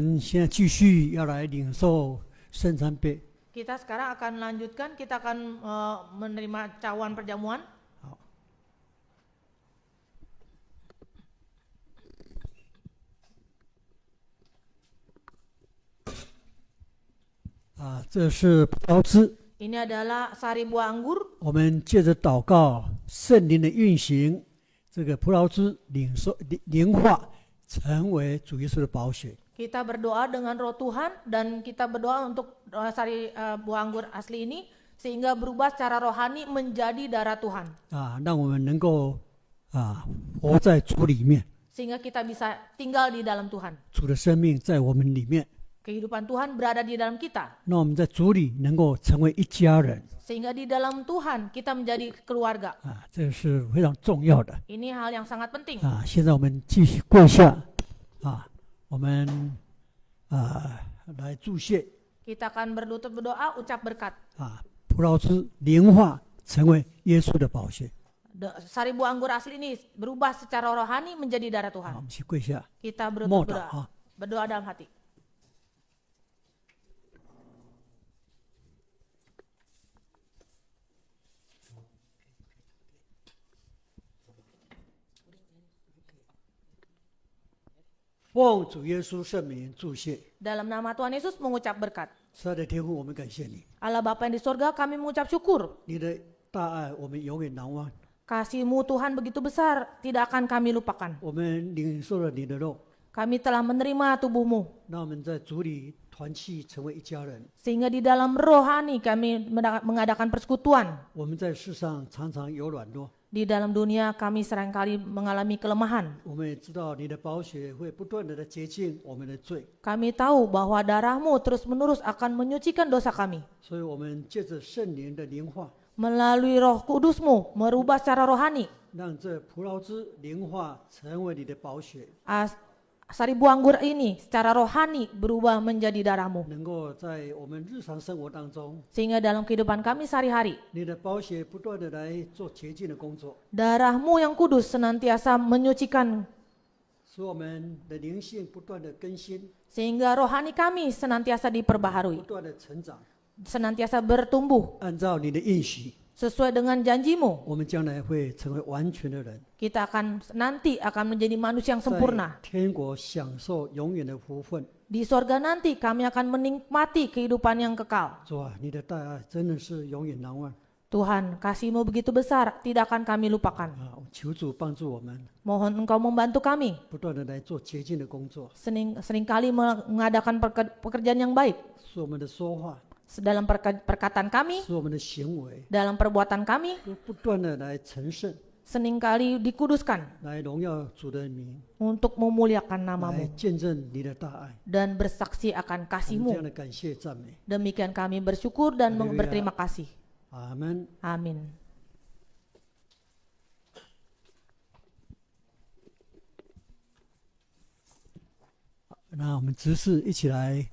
们现在继续要来领受圣餐杯。 Kita sekarang akan lanjutkan, kita akan menerima cawan perjamuan. 这是葡萄汁。 Ini adalah sari buah anggur. 我们借着祷告，圣灵的运行，这个葡萄汁凝化，成为主耶稣的宝血。 Kita berdoa dengan roh Tuhan dan kita berdoa untuk sari buah anggur asli ini sehingga berubah secara rohani menjadi darah Tuhan. 让我们能够活在主里面， Sehingga kita bisa tinggal di dalam Tuhan. 主的生命在我们里面。 Kehidupan Tuhan berada di dalam kita. 那我们在主里能够成为一家人 Sehingga di dalam Tuhan kita menjadi keluarga. 这是非常重要的 Ini hal yang sangat penting. 现在我们继续跪下我们来祝谢 Kita akan berlutut berdoa, ucap berkat. 葡萄汁凝化成为耶稣的宝血。 Sari buah anggur asli ini berubah secara rohani menjadi darah 我 Tuhan. 们去跪下 Kita 默 berlutut 祷 berdoa. Berdoa dalam hati. "奉主耶稣圣名祝谢， Dalam nama Tuhan Yesus mengucap berkat. 亲爱的天父，我们感谢你， Allah Bapa yang di sorga, kami mengucap syukur. 你的大爱我们永远难忘。 Kasih-Mu Tuhan begitu besar, tidak akan kami lupakan. 我们领受了你的肉， Kami telah menerima tubuh-Mu, 让我们在主里团契，成为一家人。 sehingga di dalam rohani kami mengadakan persekutuan. 我们在世上常常有软弱， Di dalam dunia kami seringkali mengalami kelemahan. 我们也知道你的宝血会不断的洁净我们的罪， Kami tahu bahwa darah-Mu terus-menerus akan menyucikan dosa kami. 所以我们借着圣灵的灵化， Melalui roh kudus-Mu, merubah secara rohani. 让这葡萄汁灵化成为你的宝血， Sari buah anggur ini secara rohani berubah menjadi darah-Mu. 能够在我们日常生活当中， Sehingga dalam kehidupan kami sehari-hari, 你的宝血不断的来做洁净的工作， darah-Mu yang kudus senantiasa menyucikan, 使我们的灵性不断的更新， sehingga rohani kami senantiasa 不 diperbaharui, 断的成长。 senantiasa bertumbuh 按照你的应许， sesuai dengan janji-Mu. 我们将来会成为完全的人， Kita nanti akan menjadi manusia yang 在 sempurna. 天国享受永远的福分。 Di sorga nanti kami akan menikmati kehidupan yang kekal. 主啊，你的大爱真的是永远难忘 Tuhan, kasih-Mu begitu besar, tidak akan kami lupakan. 求主帮助我们， Mohon Engkau membantu kami 不断的来做洁净的工作， seringkali mengadakan pekerjaan yang baik 使我们的说话， dalam perkataan kami, 使我们的行为 dalam perbuatan kami, 都不断的来成圣， seringkali dikuduskan 来荣耀主的名， untuk memuliakan 来 nama-Mu 见证你的大爱。 dan bersaksi akan 我们这样 kasih-Mu. 的感谢赞美， Demikian kami bersyukur dan Haleluya. berterima kasih. 阿门。 Amin. 那我们执事一起来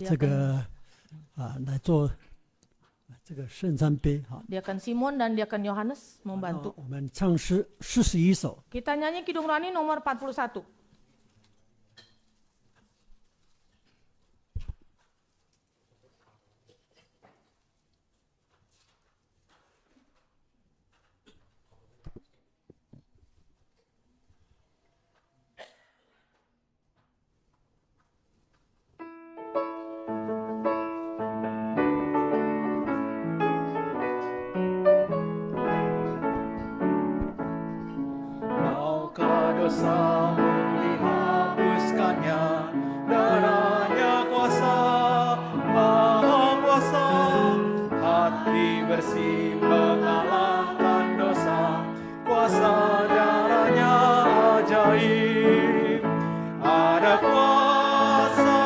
这个来做这个圣餐杯哈。 Diakan Simon dan Diakan Yohanes 那 membantu. 我们唱诗41首。 Kita nyanyi Kidung Rohani nomor 41. Maukah dosamu dihapuskannya, darahnya kuasa, maha kuasa, hati bersih mengalahkan dosa, kuasa darahnya ajaib, ada kuasa,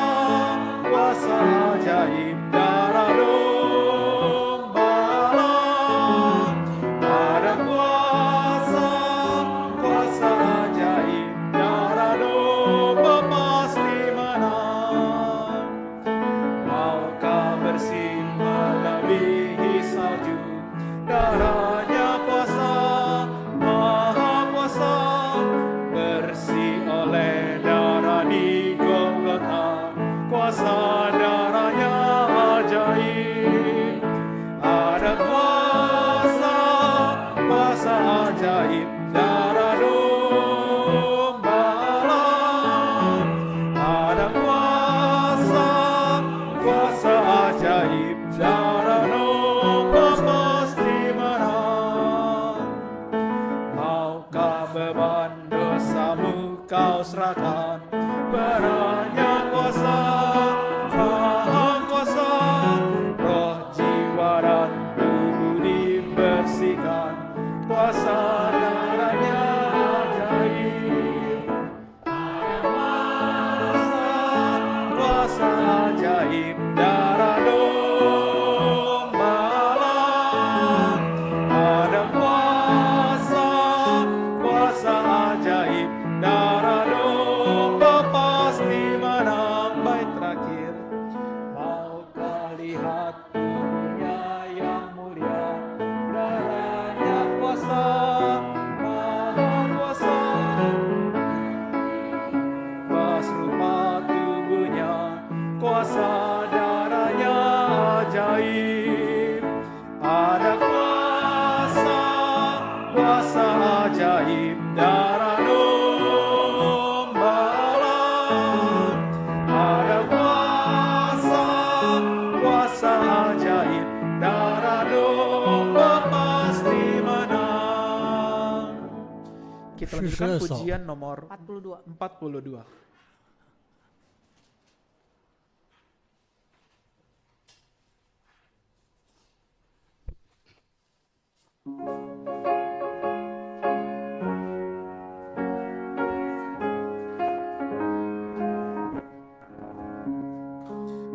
kuasa ajaib darah domba, ada kuasa, kuasa ajaib darah dan dosamu kau serahkan. Banyak kuasa, Maha Kuasa, roh, jiwa dan tubuh dibersihkan. Kuasa darahnya ajaib, kuasa ajaib darah domba Allah. Ada kuasa ajaib darah domba, pasti menang baik terakhir. Maukah lihat dunia yang mulia, darahnya kuasa, Maha Kuasa. Pas rupa tubuhnya, kuasa darahnya ajaib. Ada kuasa ajaib darah domba Allah. Ada kuasa ajaib darah domba, pasti menang. Kita lanjutkan 42 pujian nomor 42. 42.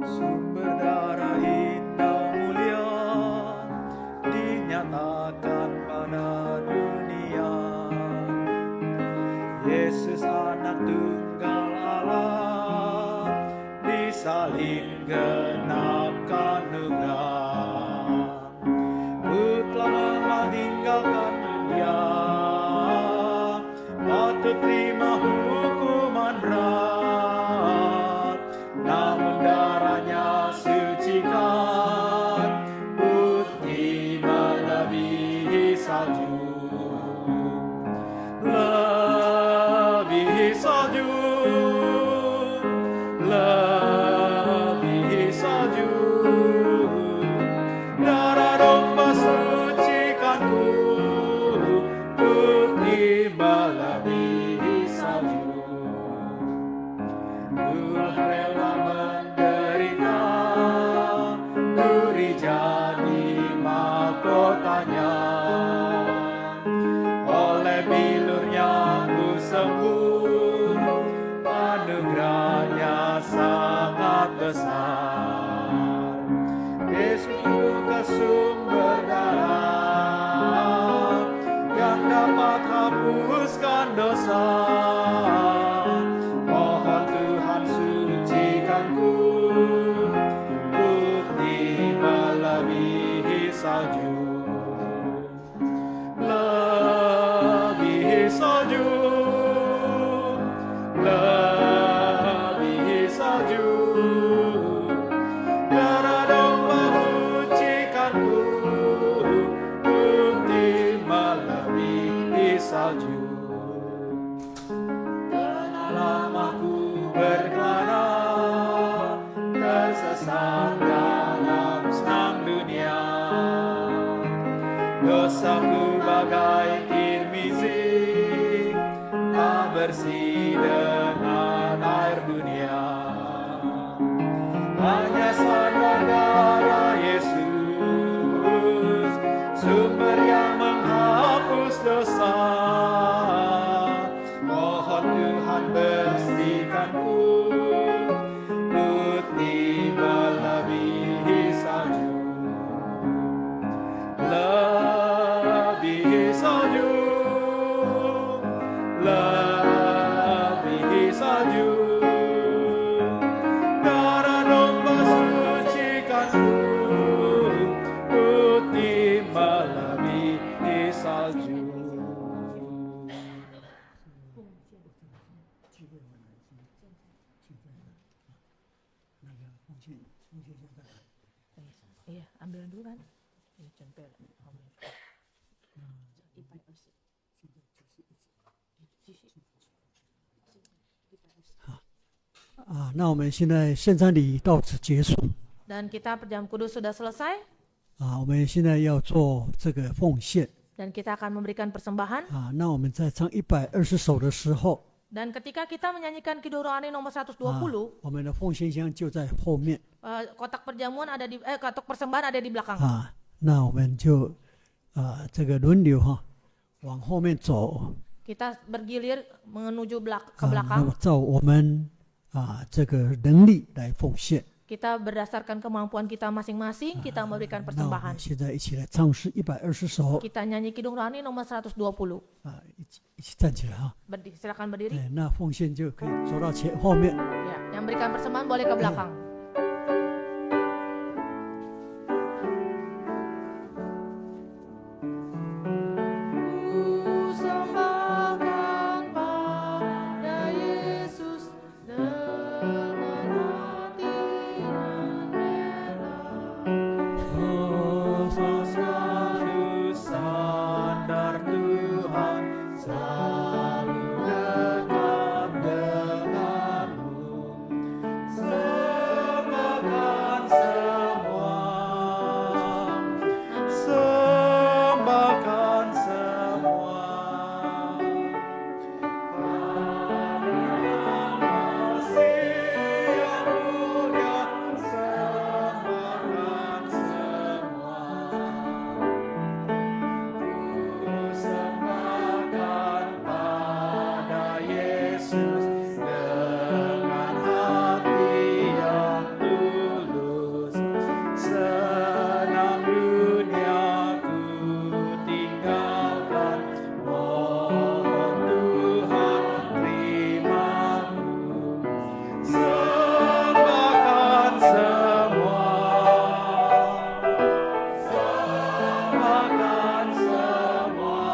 Sumber darah indah mulia dinyatakan pada dunia. Yesus anak tunggal Allah, disalib genapkan nugrah. Ku telah meninggalkan dunia, patut terima hukuman berat. Namun darahnya sucikan, putih melebihi salju. Lebihi salju, lebihi salju. Darah domba sucikanku, putih melebihi salju. Ku rela menderita, duri jadi mahkotanya. Oleh bilurnya ku sembuh, anugerahnya sangat besar. Yesusku ke sumber darah yang dapat hapuskan dosa. Mohon Tuhan sucikanku, putih melebihi salju. Lebihi salju, lebihi salju. Darah domba sucikanku, putih melebihi salju. Telah lama ku berkelana, tersesat dalam senang dunia. Dosaku bagai kirmizi, tak bersih dengan air dunia. Hanya sadar darah Yesus, sumber yang menghapus dosa. Mohon Tuhan bersihkanku, putih melebihi salju. Lebihi salju, lebihi salju. Darah domba sucikanku, putih melebihi salju. Iya, ambil dulu kan. Ini tempel.那我们现在圣餐礼到此结束 Dan kita perjamuan kudus sudah selesai. 我们现在要做这个奉献。Dan kita akan memberikan persembahan. 那我们在唱120首的时候， Dan ketika kita menyanyikan Kidung Rohani nomor 120, 我们的奉献箱就在后面 kotak perjamuan ada di kotak persembahan ada di belakang. 那我们就这个轮流往后面走 Kita bergilir menuju ke 那 belakang. 么照我们这个能力来奉献。 Kita berdasarkan kemampuan kita masing-masing, kita memberikan 那我们 persembahan. 现在一起来唱诗120首 Kita nyanyi Kidung Rohani nomor 120. 一起站起来Silakan berdiri. 那奉献就可以走到后面。 Ya, yang berikan persembahan boleh ke belakang. Sandar Tuhan selalu dekat denganmu. Sembahkan semua, sembahkan semua. Kasih yang mulia, sembahkan semua. Sembahkan pada Yesus dengan hati yang tulus. Senang dunia ku tinggalkan, mohon Tuhan terimaku. Sembahkan semua, sembahkan semua.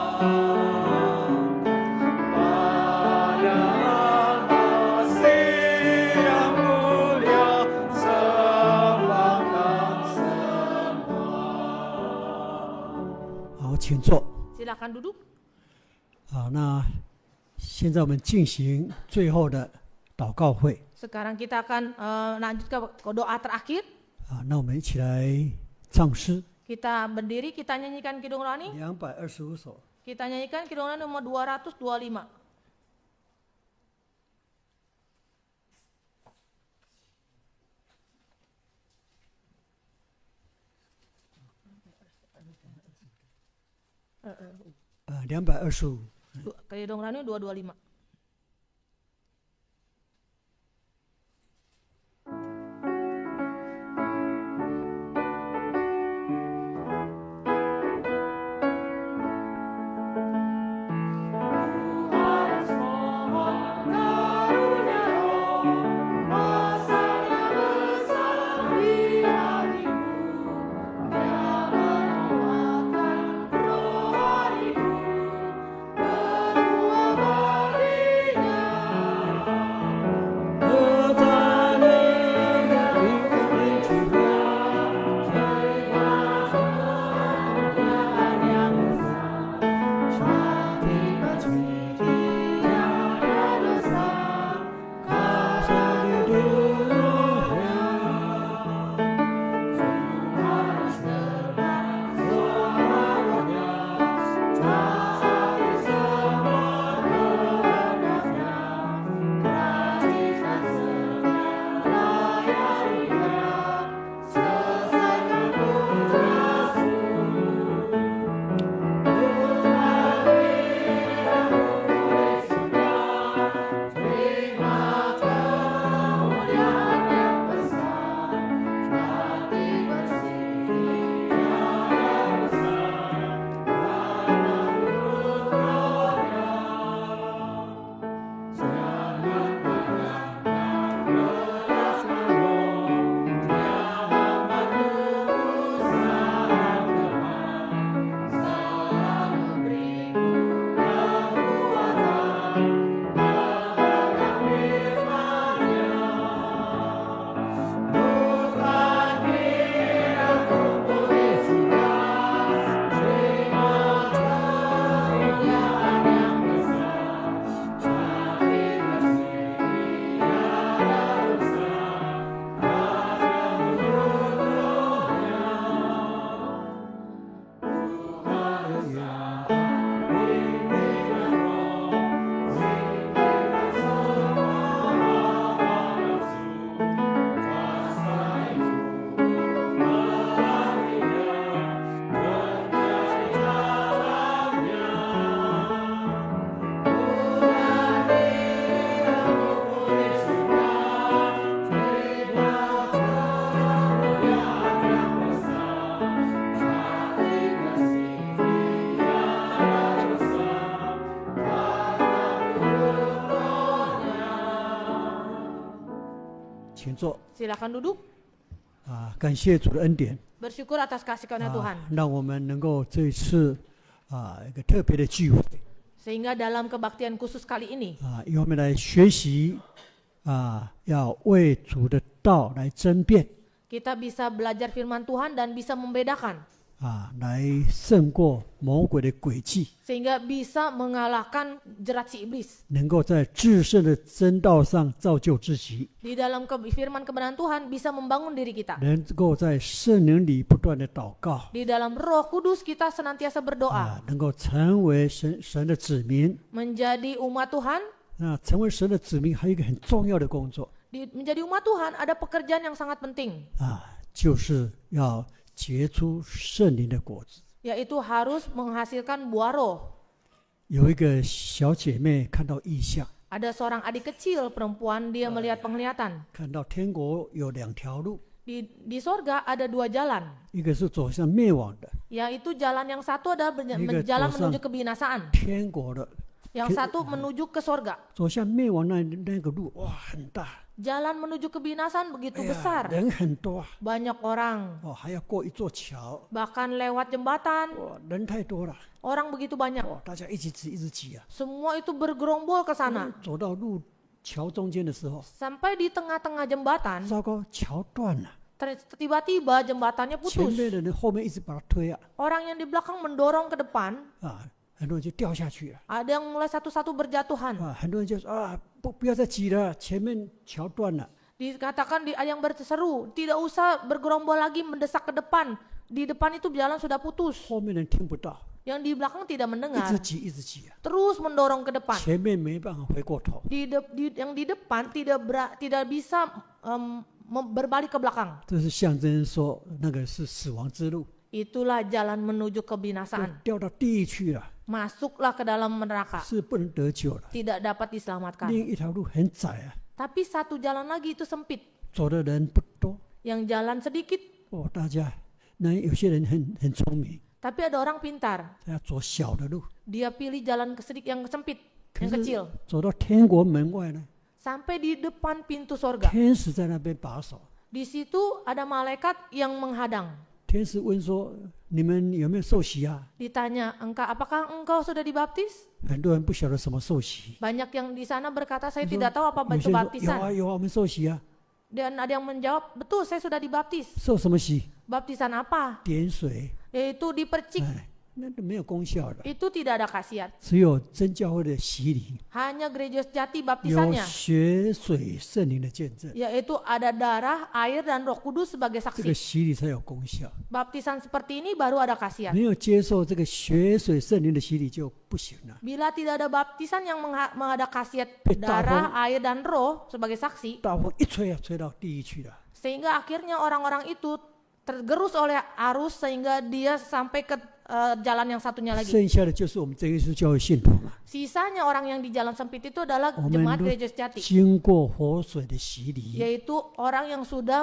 Pada kasih yang mulia, sembahkan semua. 好，请坐。 Silakan duduk. 那现在我们进行最后的祷告会 Sekarang kita akan lanjut ke doa terakhir. 那我们一起来唱诗 Kita berdiri, kita nyanyikan Kidung Rohani. 225首。 Kita nyanyikan Kidung Rohani nomor 225. Eh, 225。 Kidung Rohani 225. Rohaniku berbuah 请坐 Silakan duduk. 感谢主的恩典 Bersyukur atas kasih karunia Tuhan. 让我们能够这一次一个特别的聚会 Sehingga dalam kebaktian khusus kali ini 因为我们来学习要为主的道来争辩 kita bisa belajar firman Tuhan dan bisa membedakan 来胜过魔鬼的诡计， sehingga bisa mengalahkan jerat si iblis. 能够在至圣的真道上造就自己， Di dalam firman kebenaran Tuhan bisa membangun diri kita. 能够在圣灵里不断的祷告 Di dalam Roh Kudus kita senantiasa berdoa, 能够成为神的子民。 menjadi umat Tuhan. 成为神的子民还有一个很重要的工作 Menjadi umat Tuhan ada pekerjaan yang sangat penting, 就是要结出圣灵的果子。 yaitu harus menghasilkan buah roh. 有一个小姐妹看到异象， Ada seorang adik kecil perempuan, dia melihat penglihatan. 看到天国有2条路， Di sorga ada 2 jalan, 一个是走向灭亡的， yaitu jalan yang satu ada Ini jalan dosa. menuju kebinasaan, 天国的 yang satu menuju ke sorga. 走向灭亡那个路，哇，很大， Jalan menuju kebinasaan begitu 哎呀， besar, 人很多 banyak orang, 还要过一座桥， bahkan lewat jembatan, 人太多了， orang begitu banyak. 大家一直挤 Semua itu bergerombol ke sana. 走到桥中间的时候， Sampai di tengah-tengah jembatan, 糟糕，桥断了， tiba-tiba jembatannya 前 putus. 面的人后面一直把他推 Orang yang di belakang mendorong ke depan, 很多人就掉下去了。 ada yang mulai satu-satu berjatuhan. 很多人就说不要再挤了，前面桥断了。 Dikatakan ada yang berseru, tidak usah bergerombol lagi mendesak ke depan. Di depan itu jalan sudah putus. 后面人听不到， Yang di belakang tidak 一 mendengar, 直挤一直挤 terus mendorong ke depan. 前面没办法回过头。 Yang di depan tidak bisa berbalik ke belakang. 这是象征说那个是死亡之路， Itulah jalan menuju 就 kebinasaan. 掉到地狱去了， Masuklah ke dalam neraka, 是不能得救了。 tidak dapat diselamatkan. 另一条路很窄 Tapi satu jalan lagi itu sempit, 走的人不多。 yang jalan sedikit. 大家那有些人很聪明， Tapi ada orang pintar, 他要走小的路， dia pilih jalan yang sempit, 可 yang 是 kecil. 走到天国门外呢， Sampai di depan pintu sorga. 天使在那边把守。 Di situ ada malaikat yang menghadang. 天使问说：“你们有没有受洗啊 Ditanya, apakah engkau sudah dibaptis?？” 很多人不晓得什么受洗。 Banyak yang di sana berkata, saya 你说 tidak tahu apa 有些人说有 kebaptisan. 有啊，我们受洗啊。 Dan ada yang menjawab, betul saya sudah dibaptis. 受什么洗？ Baptisan apa? 点水， Yaitu dipercik. 那都没有功效的， Itu tidak ada khasiat. 只有真教会的洗礼， Hanya gereja sejati 有 baptisannya, 血水圣灵的见证， yaitu ada darah, air, dan roh kudus sebagai 这个 saksi. 洗礼才有功效。 Baptisan seperti ini baru ada khasiat. 没有接受这个血水圣灵的洗礼就不行了。 Bila tidak ada baptisan yang ada khasiat Betapa- darah, air, dan roh sebagai saksi, 大风一吹吹到地狱去了。 sehingga akhirnya orang-orang itu tergerus oleh arus sehingga dia sampai ke jalan yang satunya lagi. 剩下的就是我们这一次教会信徒了， Sisanya orang yang di jalan sempit itu adalah 我们 jemaat 都 gereja sejati, 经过活水的洗礼， yaitu orang yang sudah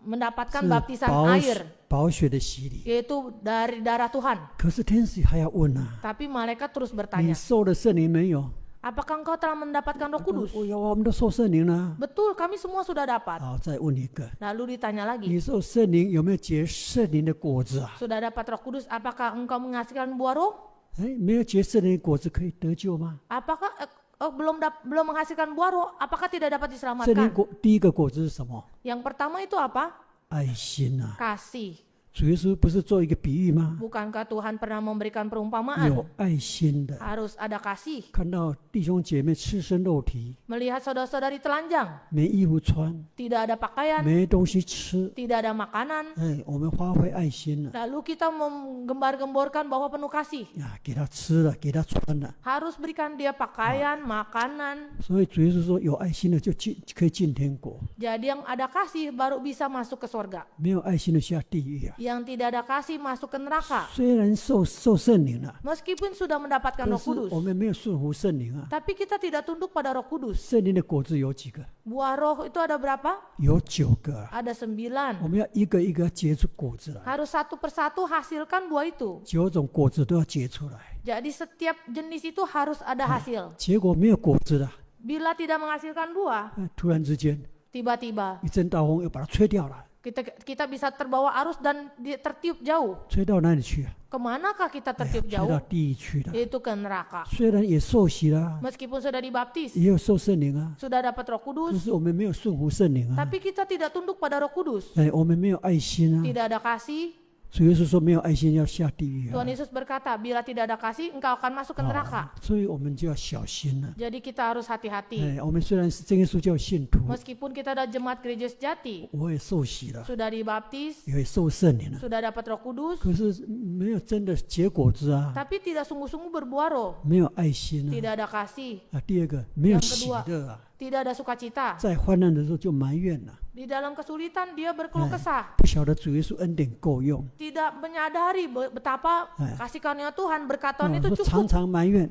mendapatkan 是 baptisan 宝 air, 宝血的洗礼。 yaitu dari darah Tuhan. 可是天使还要问啊， Tapi malaikat terus 你 bertanya, 受了圣灵没有？ apakah engkau telah mendapatkan roh kudus? 我们都受圣灵了。 Betul, kami semua sudah dapat. 好，再问一个， Lalu ditanya lagi, 你受圣灵有没有结圣灵的果子啊？ sudah dapat roh kudus, apakah engkau menghasilkan buah roh? 没有结圣灵的果子可以得救吗？ Apakah belum menghasilkan buah roh? Apakah tidak dapat 圣灵 diselamatkan? 第一个果子是什么？ Yang pertama itu apa? 爱心啊！ Kasih. 主耶稣不是做一个比喻吗？ Bukankah Tuhan pernah memberikan 有 perumpamaan? 爱心的， Harus ada kasih. 看到弟兄姐妹赤身肉体， Melihat saudara-saudari telanjang, 没衣服穿， tidak ada pakaian, 没东西吃， tidak ada makanan. 我们发挥爱心了 Lalu kita menggembar-gemborkan bahwa penuh kasih. 给他吃了，给他穿了。 Harus berikan dia pakaian, makanan. 所以主耶稣说，有爱心的就可以进天国， Jadi yang ada kasih baru bisa masuk ke surga. 没有爱心的下地狱啊。 Yang tidak ada kasih masuk ke neraka. 虽然受圣灵了， Meskipun sudah mendapatkan 可 roh 是 kudus, 我们没有顺服圣灵啊。 tapi kita tidak tunduk pada roh kudus. 圣灵的果子有几个？ Buah roh itu ada berapa? 有9个啊。 Ada 9. 我们要一个一个结出果子来， Harus satu persatu hasilkan buah itu. 9种果子都要结出来。 Jadi setiap jenis itu harus ada hasil. 结果没有果子了， Bila tidak menghasilkan buah, 突然之间 tiba-tiba 一阵大风又把它吹掉了， kita bisa terbawa arus dan tertiup jauh. 吹到哪里去啊？ Kemanakah kita 哎呀 tertiup 吹到 jauh? 地狱去了。 Yaitu ke neraka. 虽然也受洗了， Meskipun sudah dibaptis, 也有受圣灵啊， sudah dapat Roh 可 Kudus, 是我们没有顺服圣灵啊。 tapi kita tidak tunduk pada Roh Kudus. 哎，我们没有爱心啊。 Tidak ada kasih. 主耶稣说没有爱心要下地狱啊。 Tuhan Yesus berkata, bila tidak ada kasih, engkau akan masuk ke neraka. 所以我们就要小心了。 Jadi kita harus hati-hati. 哎，我们虽然是真耶稣教信徒， Meskipun kita ada jemaat gereja sejati, 我也受洗了， sudah dibaptis, 也受圣灵了， sudah dapat Roh Kudus, 可是没有真的结果子啊， tapi tidak sungguh-sungguh berbuah roh, 没有爱心啊。 tidak ada kasih, 啊，第二个没有 yang 喜 kedua 乐啊， tidak ada sukacita. 在患难的时候就埋怨了， Di dalam kesulitan dia berkeluh kesah, 不晓得主耶稣恩典够用， tidak menyadari betapa kasih karunia Tuhan berkat Tuhan itu 说常 cukup. 常埋怨，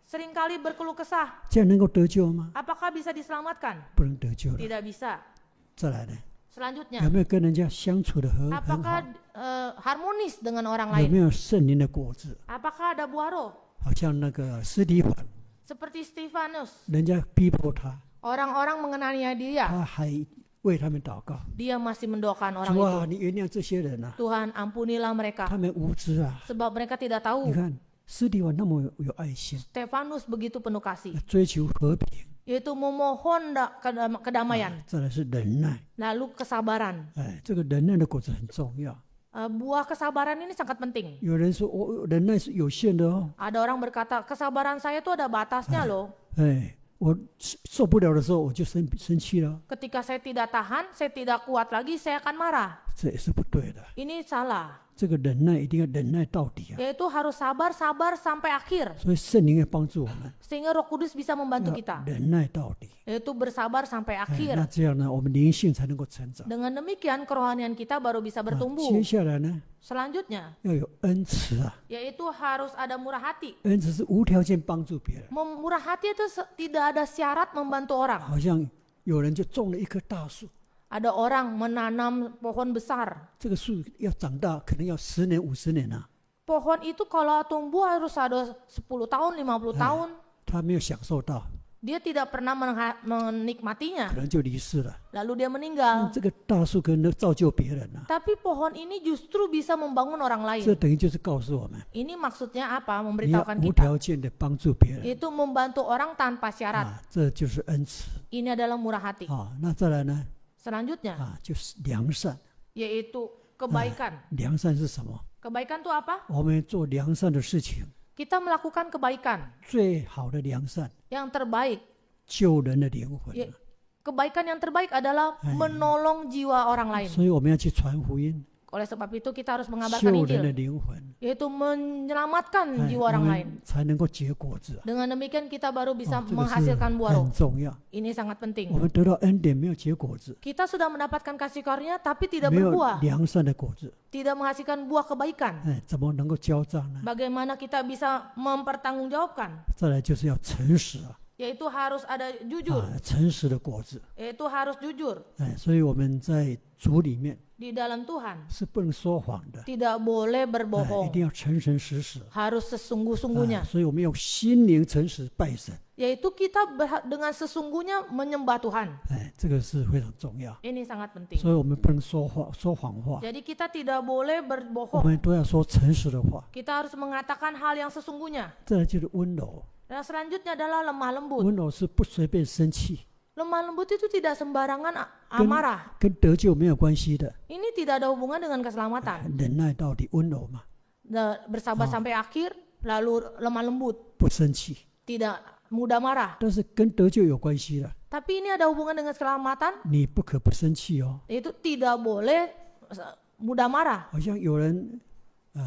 Seringkali berkeluh kesah, 这样能够得救吗？ apakah bisa diselamatkan? 不能得救了。 Tidak bisa. 再来呢， Selanjutnya, 有没有跟人家相处的很好？ apakah harmonis dengan orang 有没 lain? 有圣灵的果子？ Apakah ada buah roh? 好像那个斯蒂凡， Seperti Stefanus, 人家逼迫他， orang-orang mengenaniaya dia, 他还为他们祷告。 dia masih mendoakan orang 主 itu. 啊，你原谅这些人啊， Tuhan ampunilah mereka, 他们无知啊。 sebab mereka tidak 你 tahu. 看斯蒂凡那么有爱心， Stefanus begitu penuh kasih, 追求和平， yaitu memohon kedamaian, 再来是忍耐。 lalu kesabaran. 哎，这个忍耐的果子很重要。 Buah kesabaran ini sangat penting. 有人说，忍耐是有限的哦。 Ada orang berkata, kesabaran saya itu ada batasnya loh. 哎，我受不了的时候，我就生气了， Ketika saya tidak tahan, saya tidak kuat lagi, saya akan marah. 这也是不对的。 Ini salah. 这个忍耐一定要忍耐到底啊！ Yaitu harus sabar sampai akhir. 所以圣灵要帮助我们， Sehingga Roh Kudus bisa membantu 要 kita. 忍耐到底。 Yaitu bersabar sampai 哎， akhir. 那这样呢，我们灵性才能够成长。 Dengan demikian kerohanian kita baru bisa 接 bertumbuh. 下来呢， Selanjutnya, 要有恩慈啊！ yaitu harus ada murah hati. 恩慈是无条件帮助别人。 Murah hati itu tidak ada syarat membantu orang. 好像有人就种了一棵大树， Ada orang menanam pohon besar. 这个树要长大，可能要10年、50年啊。 Pohon itu kalau tumbuh harus ada 10 tahun, 50 tahun. 他没有享受到， Dia tidak pernah menikmatinya. 可能就离世了。 Lalu dia meninggal. 这个大树可能造就别人啊。 Tapi pohon ini justru bisa membangun orang 这 lain. 等于就是告诉我们， Ini maksudnya apa? 你要 Memberitahukan 无 kita. 条件的帮助别人 Itu membantu orang tanpa syarat. 啊，这就是恩慈 Ini adalah murah hati. 啊。那再来呢 Selanjutnya, 啊，就是良善。 yaitu kebaikan. 良善是什么？ Kebaikan itu apa? 我们做良善的事情， Kita melakukan kebaikan. 最好的良善， Yang terbaik. 救人的灵魂。 Kebaikan yang terbaik adalah menolong jiwa orang lain. 所以我们要去传福音， Oleh sebab itu kita harus mengabarkan 救人的 Injil. 灵魂， Yaitu menyelamatkan 哎 jiwa 我 orang lain. 们才能够结果子啊。 Dengan demikian kita baru bisa 这个是 menghasilkan buah roh. 很重要。 Ini sangat 我 penting. 们得到恩典没有结果子， Kita sudah mendapatkan kasih karunia tapi tidak 没有 berbuah. 良善的果子， Tidak menghasilkan buah kebaikan. 哎，怎么能够交账呢？ Bagaimana kita bisa mempertanggungjawabkan? 再来就是要诚实啊， Yaitu harus ada jujur. 诚实的果子。 Yaitu harus jujur. 哎，所以我们在主里面 Di dalam Tuhan. 是不能说谎的， Tidak boleh 哎，一 berbohong. 定要诚诚实实。 Harus 哎 sesungguh-sungguhnya. 所以我们用心灵诚实拜神， Yaitu kita dengan sesungguhnya menyembah Tuhan. 哎，这个是非常重要。 Ini sangat penting. 所以我们不能说谎话， Jadi kita tidak boleh 我 berbohong. 们都要说诚实的话。 Kita harus mengatakan hal yang sesungguhnya. 再来就是温柔， Dan selanjutnya adalah lemah lembut. 温柔是不随便生气， Lemah lembut itu tidak sembarangan amarah. 跟得救没有关系的。 Ini tidak ada hubungan dengan keselamatan. 忍耐到底，温柔嘛， Bersabar sampai akhir, lalu lemah lembut. 不生气， Tidak mudah marah. 但是跟得救有关系的， Tapi ini ada hubungan dengan keselamatan. 你不可不生气哦。 Itu tidak boleh mudah marah. 好像有人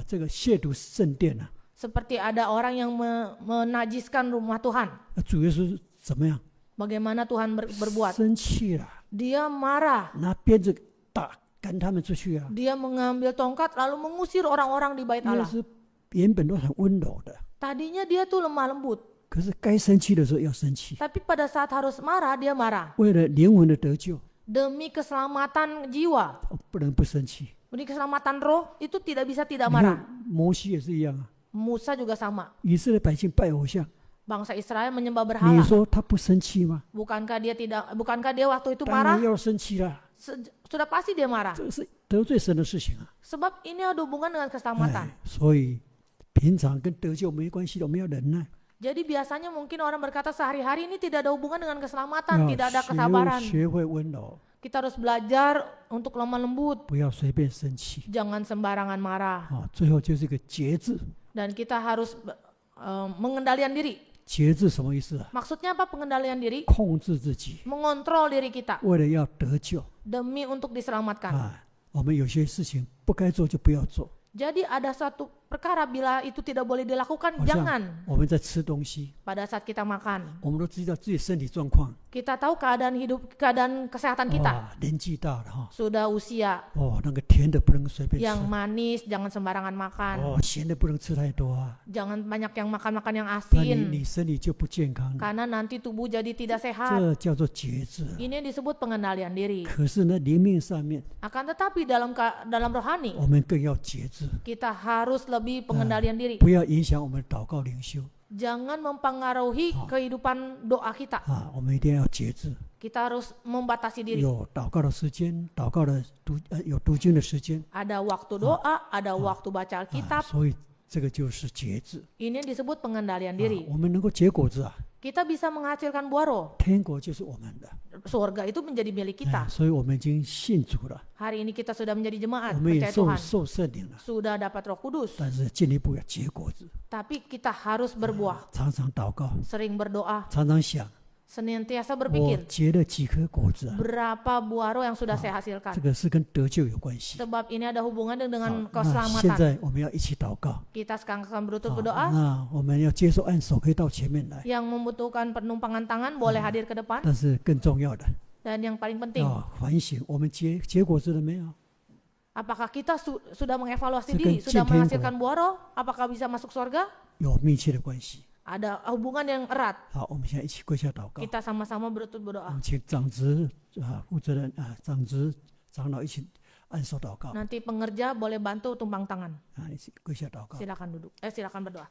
这个亵渎圣殿啊， Seperti ada orang yang menajiskan rumah Tuhan. 主耶稣怎么样？ Bagaimana Tuhan berbuat? 生气了， Dia marah. 拿鞭子打赶他们出去啊。 Dia mengambil tongkat lalu mengusir orang-orang di bait 耶 Allah. 稣原本都很温柔的， Tadinya dia tuh lemah lembut. 可是该生气的时候要生气， Tapi pada saat harus marah, dia marah. 为了灵魂的得救， Demi keselamatan jiwa. 不能不生气。 Demi keselamatan roh, itu tidak bisa tidak 你 marah. 看摩西也是一样啊， Musa juga sama. 以色列百姓拜偶像， Bangsa Israel menyembah 你 berhala. 说他不生气吗？ Bukankah dia waktu itu 当 marah? 然要生气啦， Sudah pasti dia marah. 这是得罪神的事情啊！ Sebab ini ada hubungan dengan keselamatan. 所以平常跟得救没关系的，我们要忍耐， Jadi biasanya mungkin orang berkata sehari-hari ini tidak ada hubungan dengan keselamatan, tidak ada 要 kesabaran. 学会温柔， Kita harus belajar untuk lemah lembut, 不要随便生气 jangan sembarangan marah. 啊！最后就是一个节制， Dan kita harus mengendalikan diri. 节制什么意思啊？ Maksudnya apa pengendalian diri? 控制自己， Mengontrol diri kita 为了要得救 demi untuk diselamatkan. 啊！我们有些事情不该做就不要做， Jadi ada satu perkara bila itu tidak boleh dilakukan, 好像 jangan. 我们在吃东西， Pada saat kita makan, 我们都知道自己身体状况， kita tahu keadaan kesehatan kita. 哇，年纪大了哈， Sudah usia, 哦，那个甜的不能随便吃， yang manis jangan sembarangan makan. 哦，咸的不能吃太多啊， Jangan banyak yang makan-makan yang 不然你 asin, 身体就不健康了， karena nanti tubuh jadi tidak sehat. 这叫做节制啊。 Ini disebut pengendalian diri. 可是呢，灵命上面 Akan tetapi dalam rohani, 我们更要节制， kita harus lebih pengendalian diri. 不要影响我们祷告灵修 Jangan mempengaruhi kehidupan doa kita. 啊，我们一定要节制， Kita harus membatasi diri. 有祷告的时间，祷告的有读经的时间 Ada waktu doa, ada waktu baca 啊， Alkitab. 所以这个就是节制 Ini disebut pengendalian 啊 diri. 我们能够结果子啊， Kita bisa menghasilkan buah roh. 天国就是我们的， Surga itu menjadi milik kita. 所以我们已经信主了， Hari ini kita sudah menjadi jemaat, 我们也 percaya Tuhan. 受圣灵了， Sudah dapat Roh Kudus. 但是进一步要结果子， Tapi kita harus berbuah, 常常祷告， sering berdoa, 常常想， senantiasa 我 berpikir 结了几颗果子啊， berapa buah roh yang sudah 这 saya hasilkan. 个是跟得救有关系。 Sebab ini ada hubungan dengan 好，那现 keselamatan. 在我们要一起祷告。 Kita sekarang akan berlutut 好 berdoa. 那我们要接受按手，可以到前面来。 Yang membutuhkan penumpangan tangan boleh hadir ke depan. 但是更重要的， Dan yang paling penting, 要反省我们结果子了没有？ apakah kita sudah mengevaluasi Sekan diri, sudah cinta menghasilkan buah roh? Apakah bisa masuk surga? 有密切的关系。 Ada hubungan yang erat. 好，我们现在一起跪下祷告。 Kita sama-sama berlutut 我 berdoa. 们请长职负责人长职长老一起按手祷告 Nanti pengerja boleh bantu tumpang tangan. 一起跪下祷告。 Silakan duduk. Silakan berdoa.